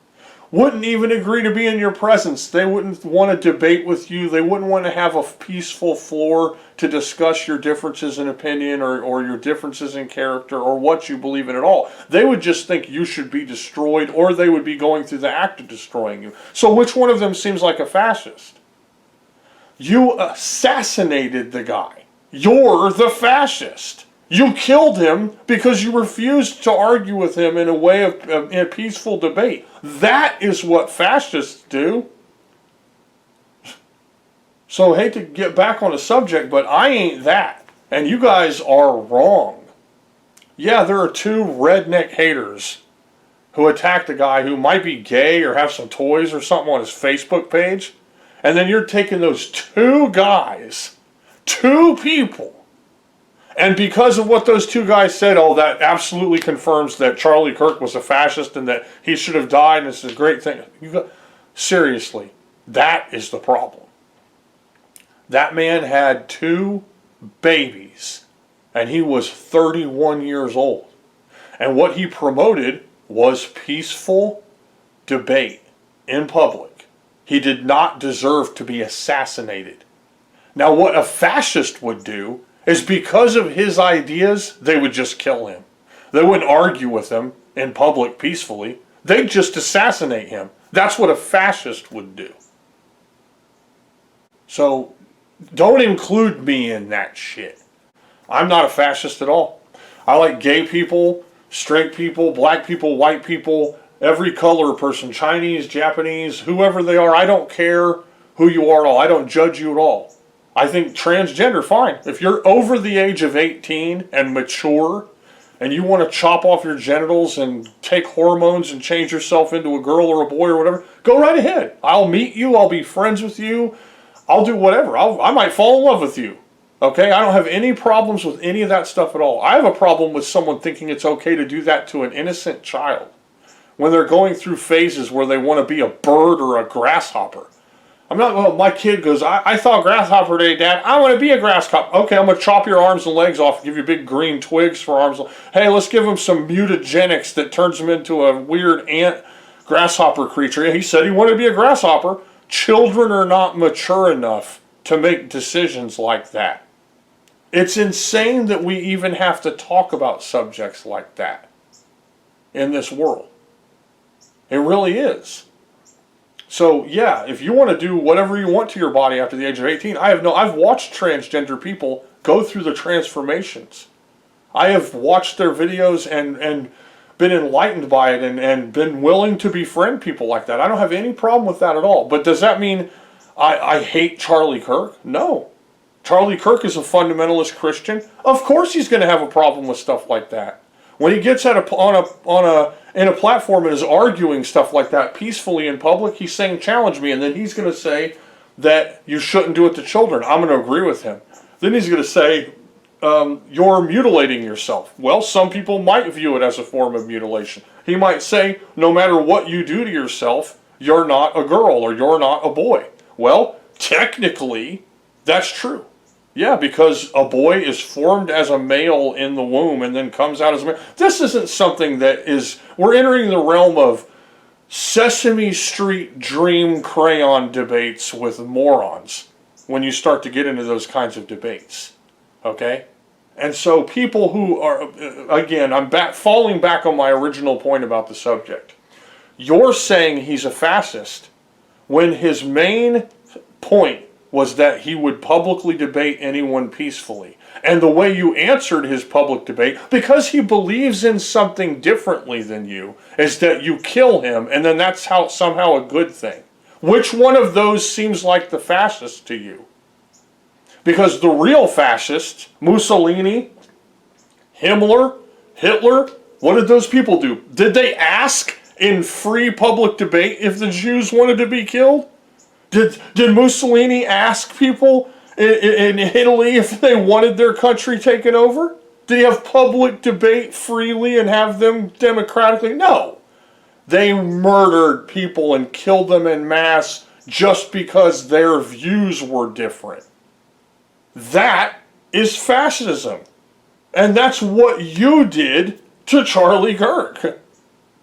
wouldn't even agree to be in your presence. They wouldn't want to debate with you. They wouldn't want to have a peaceful floor to discuss your differences in opinion or your differences in character or what you believe in at all. They would just think you should be destroyed, or they would be going through the act of destroying you. So which one of them seems like a fascist? You assassinated the guy. You're the fascist. You killed him because you refused to argue with him in a way of in a peaceful debate. That is what fascists do. So I hate to get back on the subject, but I ain't that. And you guys are wrong. Yeah, there are two redneck haters who attacked a guy who might be gay or have some toys or something on his Facebook page. And then you're taking those two guys, two people, and because of what those two guys said, oh, that absolutely confirms that Charlie Kirk was a fascist and that he should have died and it's a great thing. Seriously, that is the problem. That man had two babies and he was 31 years old. And what he promoted was peaceful debate in public. He did not deserve to be assassinated. Now, what a fascist would do is because of his ideas, they would just kill him. They wouldn't argue with him in public peacefully. They'd just assassinate him. That's what a fascist would do. So, don't include me in that shit. I'm not a fascist at all. I like gay people, straight people, black people, white people, every color person, Chinese, Japanese, whoever they are. I don't care who you are at all. I don't judge you at all. I think transgender, fine. If you're over the age of 18 and mature and you want to chop off your genitals and take hormones and change yourself into a girl or a boy or whatever, go right ahead. I'll meet you. I'll be friends with you. I'll do whatever. I might fall in love with you. Okay? I don't have any problems with any of that stuff at all. I have a problem with someone thinking it's okay to do that to an innocent child when they're going through phases where they want to be a bird or a grasshopper. I'm not, well, my kid goes, I saw a grasshopper today, Dad. I want to be a grasshopper. Okay, I'm going to chop your arms and legs off and give you big green twigs for arms. Hey, let's give him some mutagenics that turns him into a weird ant grasshopper creature. He said he wanted to be a grasshopper. Children are not mature enough to make decisions like that. It's insane that we even have to talk about subjects like that in this world. It really is. So, yeah, if you want to do whatever you want to your body after the age of 18, I've watched transgender people go through the transformations. I have watched their videos and been enlightened by it and been willing to befriend people like that. I don't have any problem with that at all. But does that mean I hate Charlie Kirk? No. Charlie Kirk is a fundamentalist Christian. Of course he's going to have a problem with stuff like that. When he gets in a platform and is arguing stuff like that peacefully in public, he's saying, challenge me. And then he's going to say that you shouldn't do it to children. I'm going to agree with him. Then he's going to say, you're mutilating yourself. Well, some people might view it as a form of mutilation. He might say, no matter what you do to yourself, you're not a girl or you're not a boy. Well, technically, that's true. Yeah, because a boy is formed as a male in the womb and then comes out as a male. This isn't something that is... We're entering the realm of Sesame Street dream crayon debates with morons when you start to get into those kinds of debates. Okay? And so people who are... Again, I'm falling back on my original point about the subject. You're saying he's a fascist when his main point was that he would publicly debate anyone peacefully. And the way you answered his public debate, because he believes in something differently than you, is that you kill him, and then that's how somehow a good thing. Which one of those seems like the fascist to you? Because the real fascists, Mussolini, Himmler, Hitler, what did those people do? Did they ask in free public debate if the Jews wanted to be killed? Did Mussolini ask people in Italy if they wanted their country taken over? Did he have public debate freely and have them democratically? No. They murdered people and killed them en masse just because their views were different. That is fascism. And that's what you did to Charlie Kirk.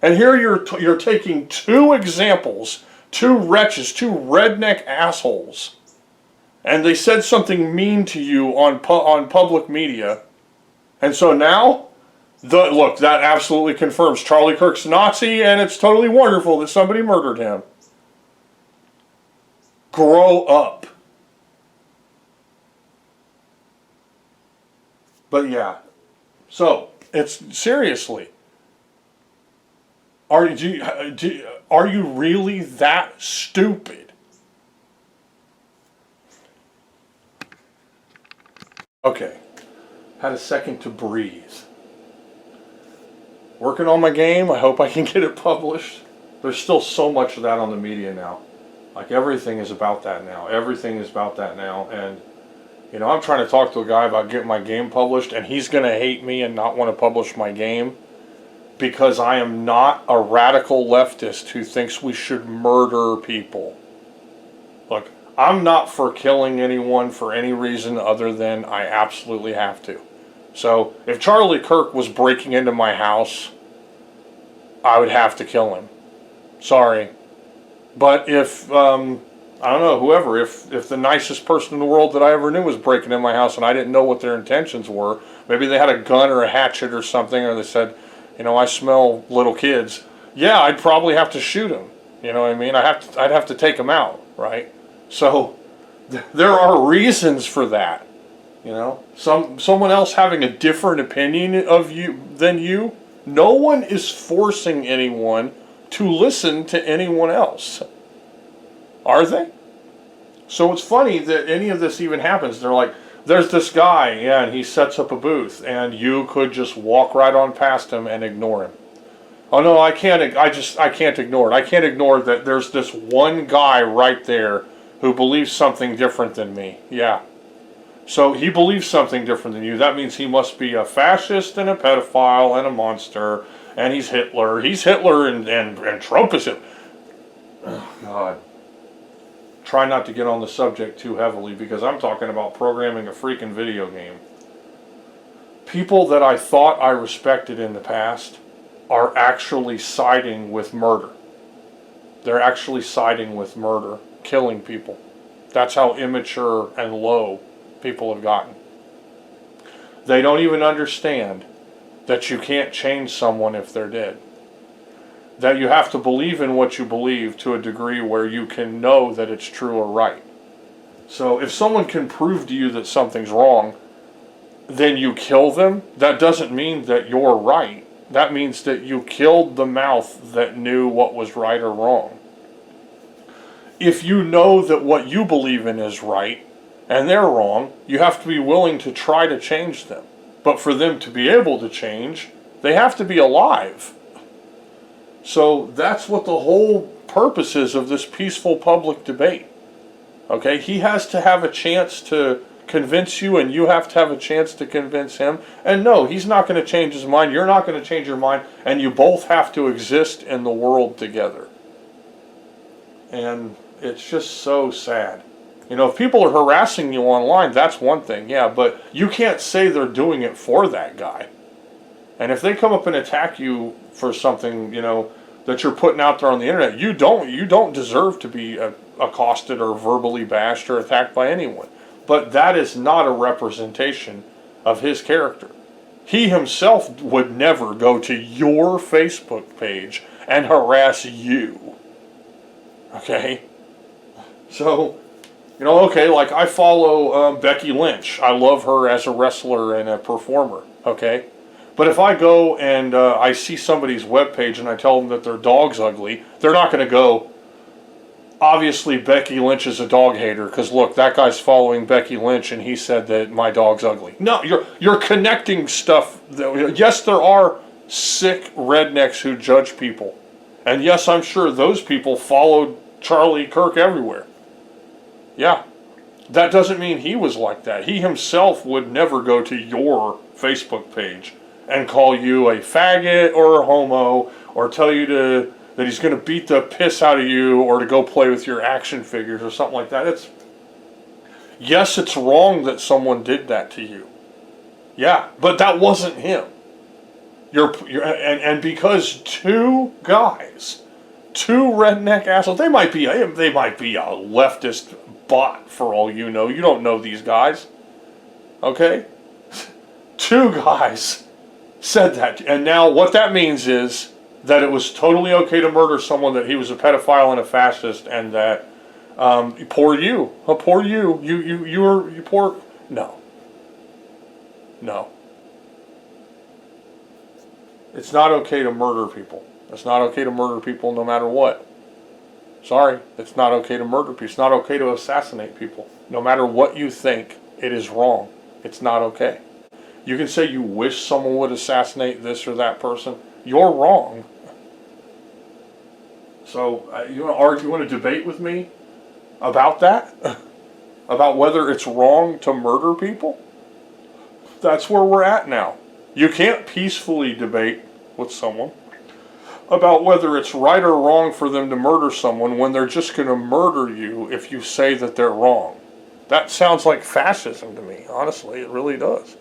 And here you're taking two examples, two wretches, two redneck assholes, and they said something mean to you on public media. And so now, look, that absolutely confirms Charlie Kirk's Nazi, and it's totally wonderful that somebody murdered him. Grow up. But yeah, so it's seriously, are you really that stupid? Okay, had a second to breathe. Working on my game. I hope I can get it published. There's still so much of that on the media now. Like everything is about that now. Everything is about that now. And you know, I'm trying to talk to a guy about getting my game published, and he's going to hate me and not want to publish my game because I am not a radical leftist who thinks we should murder people. Look, I'm not for killing anyone for any reason other than I absolutely have to. So if Charlie Kirk was breaking into my house, I would have to kill him. Sorry. But if, I don't know, whoever, if the nicest person in the world that I ever knew was breaking in my house and I didn't know what their intentions were, maybe they had a gun or a hatchet or something, or they said, you know, I smell little kids, yeah, I'd probably have to shoot them. You know what I mean? I'd have to take them out, right? So there are reasons for that. You know, someone else having a different opinion of you than you, no one is forcing anyone to listen to anyone else. Are they? So it's funny that any of this even happens. They're like, there's this guy, yeah, and he sets up a booth, and you could just walk right on past him and ignore him. Oh no, I can't ignore it. I can't ignore that there's this one guy right there who believes something different than me. Yeah. So he believes something different than you. That means he must be a fascist and a pedophile and a monster, and he's Hitler. He's Hitler and Trump is Hitler. Oh, God. Try not to get on the subject too heavily because I'm talking about programming a freaking video game. People that I thought I respected in the past are actually siding with murder. They're actually siding with murder, killing people. That's how immature and low people have gotten. They don't even understand that you can't change someone if they're dead. That you have to believe in what you believe to a degree where you can know that it's true or right. So if someone can prove to you that something's wrong, then you kill them, that doesn't mean that you're right. That means that you killed the mouth that knew what was right or wrong. If you know that what you believe in is right, and they're wrong, you have to be willing to try to change them. But for them to be able to change, they have to be alive. So that's what the whole purpose is of this peaceful public debate. Okay, he has to have a chance to convince you, and you have to have a chance to convince him. And no, he's not going to change his mind, you're not going to change your mind, and you both have to exist in the world together. And it's just so sad. You know, if people are harassing you online, that's one thing, yeah, but you can't say they're doing it for that guy. And if they come up and attack you for something, you know, that you're putting out there on the internet, you don't deserve to be accosted or verbally bashed or attacked by anyone. But that is not a representation of his character. He himself would never go to your Facebook page and harass you. Okay? So You know, okay, like I follow Becky Lynch. I love her as a wrestler and a performer, okay? But if I go and I see somebody's webpage and I tell them that their dog's ugly, they're not going to go, obviously Becky Lynch is a dog hater because look, that guy's following Becky Lynch and he said that my dog's ugly. No, you're connecting stuff. Yes, there are sick rednecks who judge people. And yes, I'm sure those people followed Charlie Kirk everywhere. Yeah. That doesn't mean he was like that. He himself would never go to your Facebook page and call you a faggot or a homo or tell you that he's going to beat the piss out of you or to go play with your action figures or something like that. Yes, it's wrong that someone did that to you. Yeah, but that wasn't him. And because two guys, two redneck assholes, they might be a leftist bot for all you know. You don't know these guys. Okay? Two guys said that. And now what that means is that it was totally okay to murder someone, that he was a pedophile and a fascist, and that poor you. Oh, poor you. You poor. No. It's not okay to murder people. It's not okay to murder people no matter what. Sorry, it's not okay to murder people. It's not okay to assassinate people. No matter what you think, it is wrong. It's not okay. You can say you wish someone would assassinate this or that person. You're wrong. So, you want to argue, you want to debate with me about that? About whether it's wrong to murder people? That's where we're at now. You can't peacefully debate with someone about whether it's right or wrong for them to murder someone when they're just going to murder you if you say that they're wrong. That sounds like fascism to me, honestly, it really does.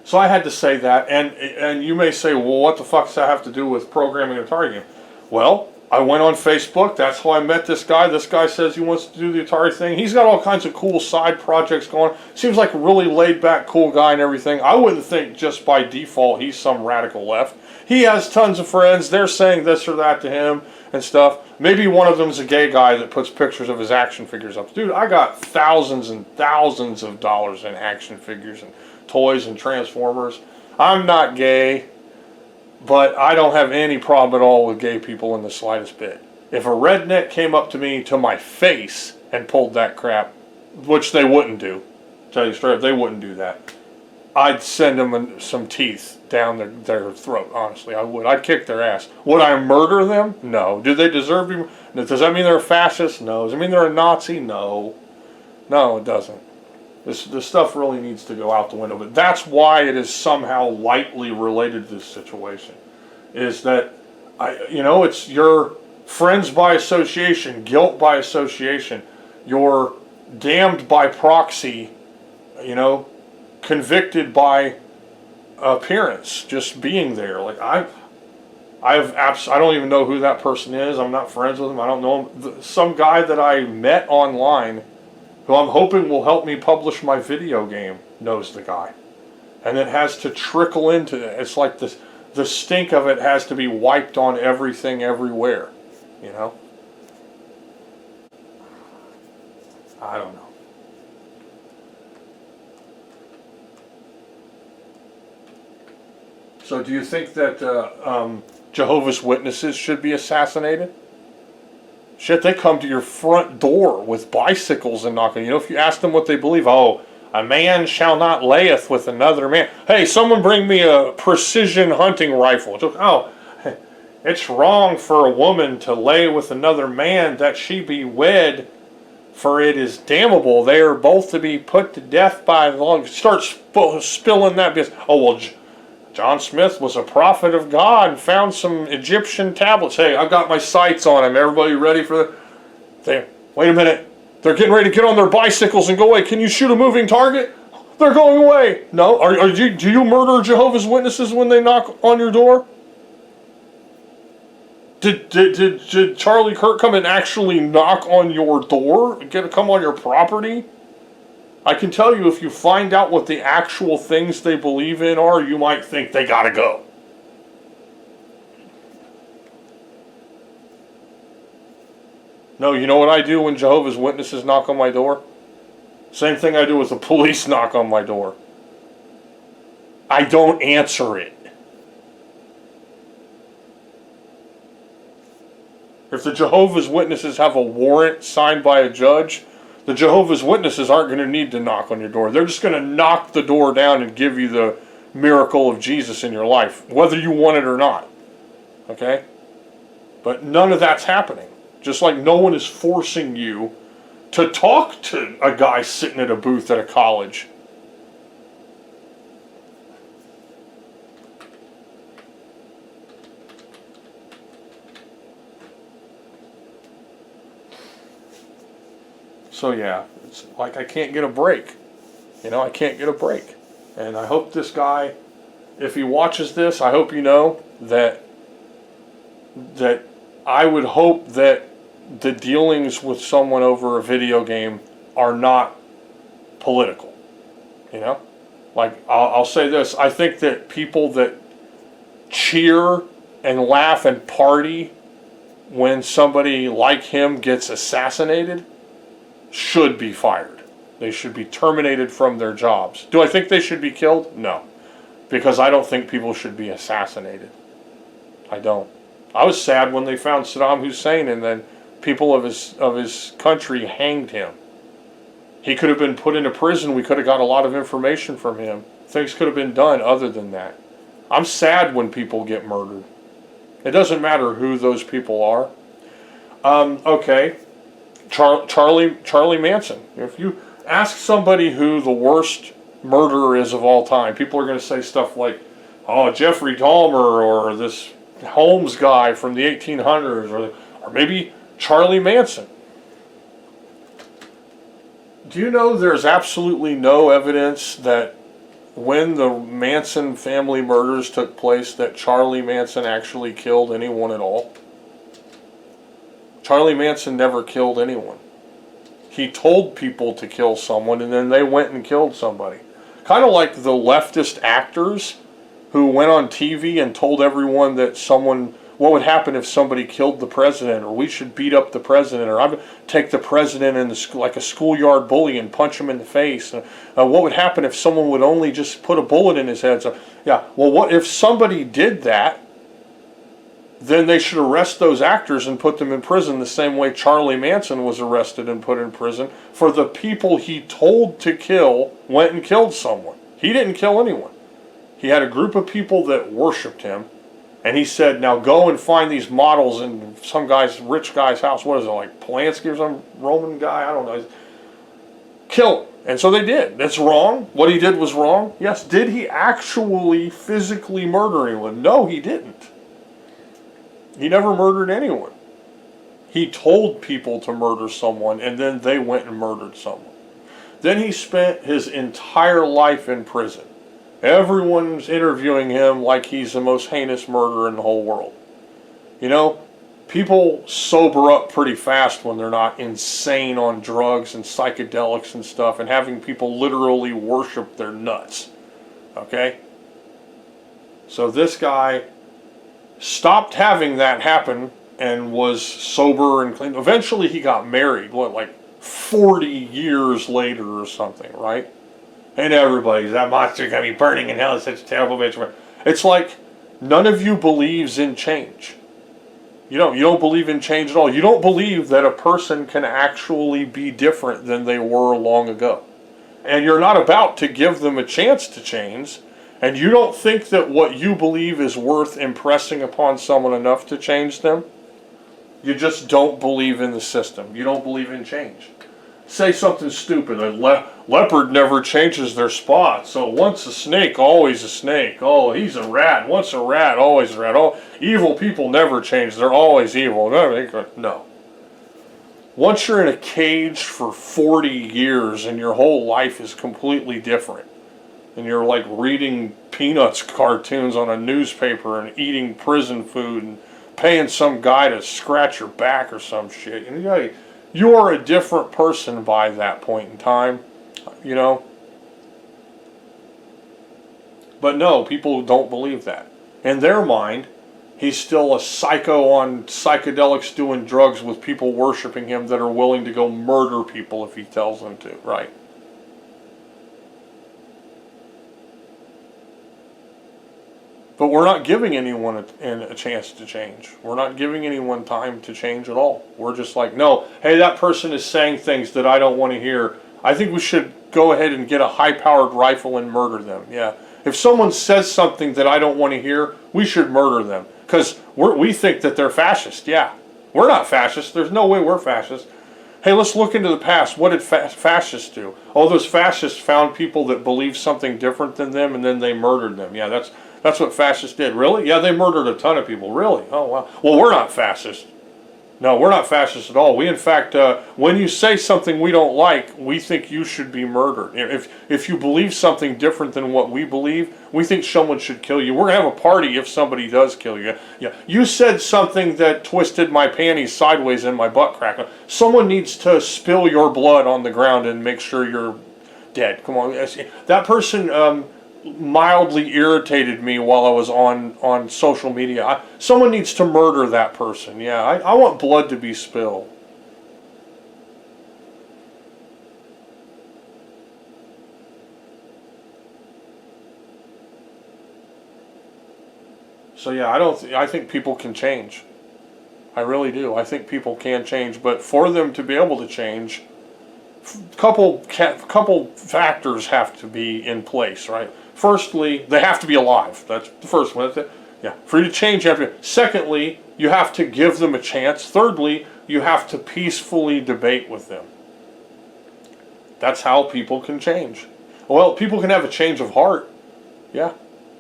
So I had to say that, and you may say, well, what the fuck does that have to do with programming an Atari game? Well, I went on Facebook, that's how I met this guy. This guy says he wants to do the Atari thing. He's got all kinds of cool side projects going. Seems like a really laid-back, cool guy and everything. I wouldn't think just by default he's some radical left. He has tons of friends. They're saying this or that to him and stuff. Maybe one of them's a gay guy that puts pictures of his action figures up. Dude, I got thousands and thousands of dollars in action figures and toys and Transformers. I'm not gay, but I don't have any problem at all with gay people in the slightest bit. If a redneck came up to me to my face and pulled that crap, which they wouldn't do, tell you straight up, they wouldn't do that, I'd send them some teeth down their throat, honestly, I would. I'd kick their ass. Would I murder them? No. Do they deserve to be? Does that mean they're a fascist? No. Does it mean they're a Nazi? No. No, it doesn't. This stuff really needs to go out the window. But that's why it is somehow lightly related to this situation. Is that, it's your friends by association, guilt by association, you're damned by proxy, convicted by appearance, just being there. Like I don't even know who that person is. I'm not friends with him. I don't know him. Some guy that I met online, who I'm hoping will help me publish my video game, knows the guy. And it has to trickle into it. It's like this, the stink of it has to be wiped on everything everywhere, I don't know. So do you think that Jehovah's Witnesses should be assassinated? Shit, they come to your front door with bicycles and knocking. If you ask them what they believe, a man shall not layeth with another man. Hey, someone bring me a precision hunting rifle. It's wrong for a woman to lay with another man, that she be wed, for it is damnable. They are both to be put to death by the law. Start spilling that business. John Smith was a prophet of God and found some Egyptian tablets. Hey, I've got my sights on him. Everybody ready for that? Wait a minute. They're getting ready to get on their bicycles and go away. Can you shoot a moving target? They're going away. No? Do you murder Jehovah's Witnesses when they knock on your door? Did Charlie Kirk come and actually knock on your door? Come on your property? I can tell you, if you find out what the actual things they believe in are, you might think they gotta go. No, you know what I do when Jehovah's Witnesses knock on my door? Same thing I do with the police knock on my door. I don't answer it. If the Jehovah's Witnesses have a warrant signed by a judge, the Jehovah's Witnesses aren't going to need to knock on your door. They're just going to knock the door down and give you the miracle of Jesus in your life, whether you want it or not. Okay? But none of that's happening. Just like no one is forcing you to talk to a guy sitting at a booth at a college. So yeah, it's like I can't get a break. You know, I can't get a break. And I hope this guy, if he watches this, I hope you know that I would hope that the dealings with someone over a video game are not political. You know? Like, I'll say this. I think that people that cheer and laugh and party when somebody like him gets assassinated should be fired. They should be terminated from their jobs. Do I think they should be killed? No. Because I don't think people should be assassinated. I don't. I was sad when they found Saddam Hussein and then people of his country hanged him. He could have been put into prison. We could have got a lot of information from him. Things could have been done other than that. I'm sad when people get murdered. It doesn't matter who those people are. Okay. Charlie Manson. If you ask somebody who the worst murderer is of all time, people are going to say stuff like, oh, Jeffrey Dahmer, or this Holmes guy from the 1800s, or maybe Charlie Manson. Do you know there's absolutely no evidence that when the Manson family murders took place that Charlie Manson actually killed anyone at all? Charlie Manson never killed anyone. He told people to kill someone and then they went and killed somebody. Kind of like the leftist actors who went on TV and told everyone that what would happen if somebody killed the president, or we should beat up the president, or I'd take the president in like a schoolyard bully and punch him in the face. What would happen if someone would only just put a bullet in his head? So, yeah, well, what if somebody did that? Then they should arrest those actors and put them in prison the same way Charlie Manson was arrested and put in prison for the people he told to kill went and killed someone. He didn't kill anyone. He had a group of people that worshipped him, and he said, now go and find these models in some rich guy's house. What is it, like Polanski or some Roman guy? I don't know. Kill him. And so they did. That's wrong. What he did was wrong. Yes. Did he actually physically murder anyone? No, he didn't. He never murdered anyone. He told people to murder someone, and then they went and murdered someone. Then he spent his entire life in prison. Everyone's interviewing him like he's the most heinous murderer in the whole world. You know, people sober up pretty fast when they're not insane on drugs and psychedelics and stuff and having people literally worship their nuts. Okay? So this guy stopped having that happen and was sober and clean. Eventually he got married, like 40 years later or something, right? And everybody's, that monster's going to be burning in hell, it's such a terrible bitch. It's like, none of you believes in change. You don't believe in change at all. You don't believe that a person can actually be different than they were long ago. And you're not about to give them a chance to change. And you don't think that what you believe is worth impressing upon someone enough to change them. You just don't believe in the system. You don't believe in change. Say something stupid. A leopard never changes their spots. So once a snake, always a snake. Oh, he's a rat. Once a rat, always a rat. Oh, evil people never change. They're always evil. No. Once you're in a cage for 40 years and your whole life is completely different, and you're like reading Peanuts cartoons on a newspaper and eating prison food and paying some guy to scratch your back or some shit, and you are a different person by that point in time, you know. But no, people don't believe that. In their mind, he's still a psycho on psychedelics doing drugs with people worshiping him that are willing to go murder people if he tells them to, right? But we're not giving anyone a chance to change. We're not giving anyone time to change at all. We're just like, no, hey, that person is saying things that I don't want to hear. I think we should go ahead and get a high-powered rifle and murder them. Yeah. If someone says something that I don't want to hear, we should murder them. Because we think that they're fascist. Yeah. We're not fascists. There's no way we're fascists. Hey, let's look into the past. What did fascists do? Oh, those fascists found people that believed something different than them, and then they murdered them. Yeah, that's what fascists did. Really? Yeah, they murdered a ton of people. Really? Oh, wow. Well, we're not fascists. No, we're not fascists at all. We, in fact, when you say something we don't like, we think you should be murdered. If you believe something different than what we believe, we think someone should kill you. We're going to have a party if somebody does kill you. Yeah, you said something that twisted my panties sideways in my butt crack. Someone needs to spill your blood on the ground and make sure you're dead. Come on. That person mildly irritated me while I was on social media. Someone needs to murder that person. Yeah, I want blood to be spilled. So yeah, I think people can change. I really do. I think people can change, but for them to be able to change, couple factors have to be in place, right? Firstly, they have to be alive. That's the first one. Yeah. For you to change, you have to. Secondly, you have to give them a chance. Thirdly, you have to peacefully debate with them. That's how people can change. Well, people can have a change of heart. Yeah,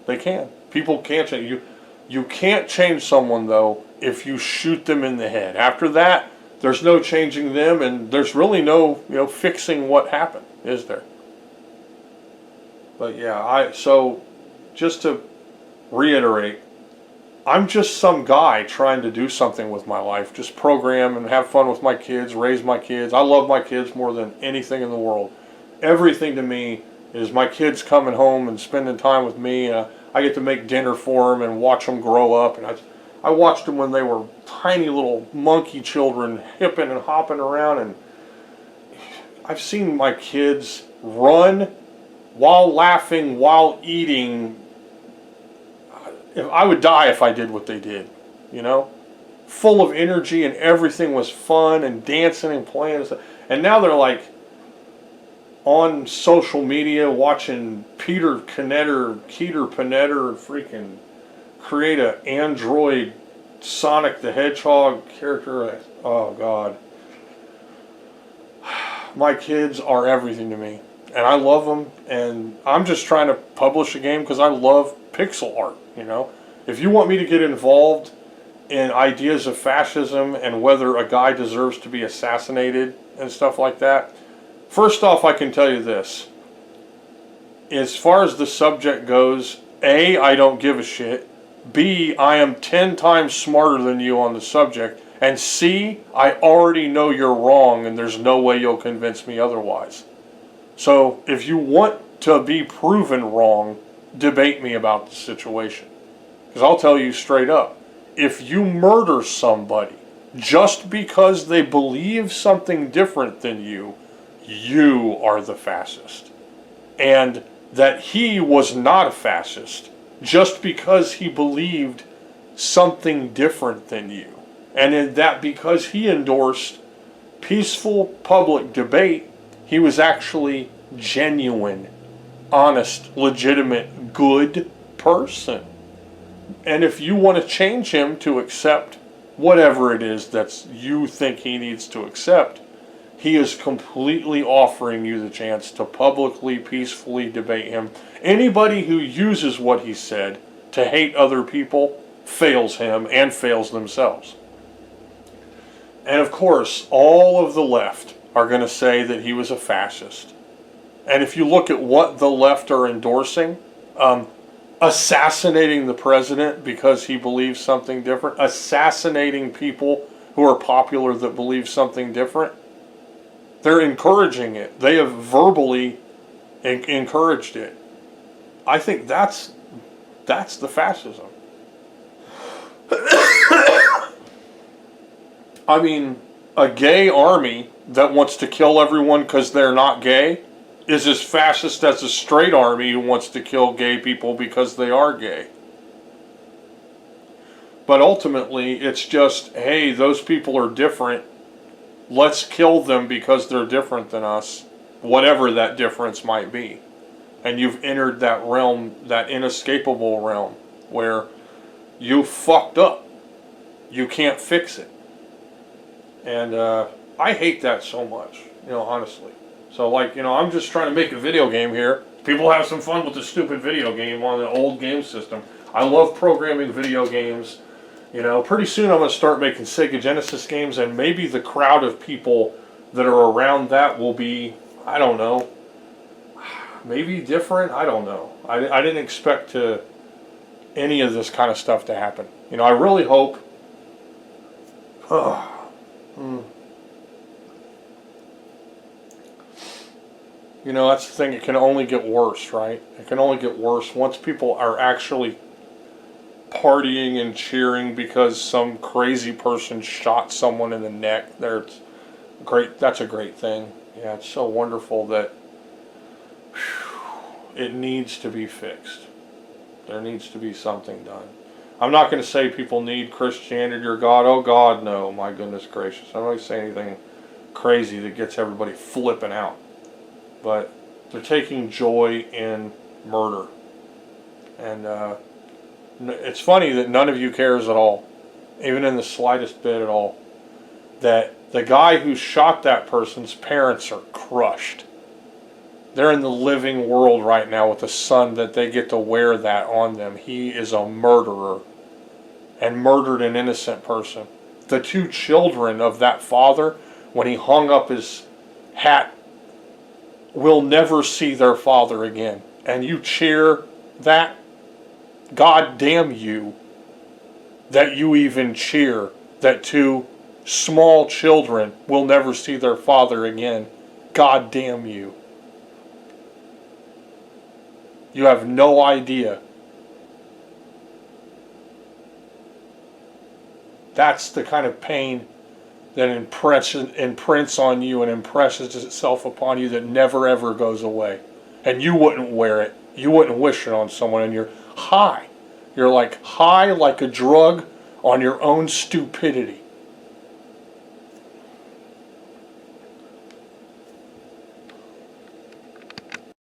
they can. People can change. You can't change someone, though, if you shoot them in the head. After that, there's no changing them, and there's really no fixing what happened, is there? But yeah, so just to reiterate, I'm just some guy trying to do something with my life, just program and have fun with my kids, raise my kids. I love my kids more than anything in the world. Everything to me is my kids coming home and spending time with me. I get to make dinner for them and watch them grow up. And I watched them when they were tiny little monkey children, hipping and hopping around. And I've seen my kids run while laughing, while eating. I would die if I did what they did, full of energy, and everything was fun and dancing and playing and stuff. And now they're like on social media watching Keter Panetter freaking create an android Sonic the Hedgehog character. Oh God. My kids are everything to me, and I love them, and I'm just trying to publish a game because I love pixel art. If you want me to get involved in ideas of fascism and whether a guy deserves to be assassinated and stuff like that, first off, I can tell you this. As far as the subject goes, A, I don't give a shit. B, I am 10 times smarter than you on the subject. And C, I already know you're wrong and there's no way you'll convince me otherwise. So if you want to be proven wrong, debate me about the situation. Because I'll tell you straight up, if you murder somebody just because they believe something different than you, you are the fascist. And that he was not a fascist just because he believed something different than you. And in that because he endorsed peaceful public debate, he was actually genuine, honest, legitimate, good person. And if you want to change him to accept whatever it is that you think he needs to accept, he is completely offering you the chance to publicly, peacefully debate him. Anybody who uses what he said to hate other people fails him and fails themselves. And of course, all of the left are going to say that he was a fascist. And if you look at what the left are endorsing, assassinating the president because he believes something different, assassinating people who are popular that believe something different, they're encouraging it. They have verbally encouraged it. I think that's the fascism. I mean, a gay army that wants to kill everyone because they're not gay is as fascist as a straight army who wants to kill gay people because they are gay. But ultimately, it's just, hey, those people are different. Let's kill them because they're different than us, whatever that difference might be. And you've entered that realm, that inescapable realm, where you fucked up. You can't fix it. And I hate that so much, honestly. So, like, I'm just trying to make a video game here. People have some fun with the stupid video game on the old game system. I love programming video games. Pretty soon I'm going to start making Sega Genesis games, and maybe the crowd of people that are around that will be, I don't know, maybe different. I don't know. I didn't expect any of this kind of stuff to happen. I really hope. That's the thing. It can only get worse, right? It can only get worse once people are actually partying and cheering because some crazy person shot someone in the neck. That's great. That's a great thing. Yeah, it's so wonderful that it needs to be fixed. There needs to be something done. I'm not going to say people need Christianity or God. Oh God, no. My goodness gracious. I'm not going to say anything crazy that gets everybody flipping out. But they're taking joy in murder. And it's funny that none of you cares at all, even in the slightest bit at all, that the guy who shot that person's parents are crushed. They're in the living world right now with a son that they get to wear that on them. He is a murderer and murdered an innocent person. The two children of that father, when he hung up his hat, will never see their father again. And you cheer that? God damn you that you even cheer that two small children will never see their father again. God damn you. You have no idea. That's the kind of pain that imprints on you and impresses itself upon you that never ever goes away. And you wouldn't wear it. You wouldn't wish it on someone, and you're high. You're like high like a drug on your own stupidity.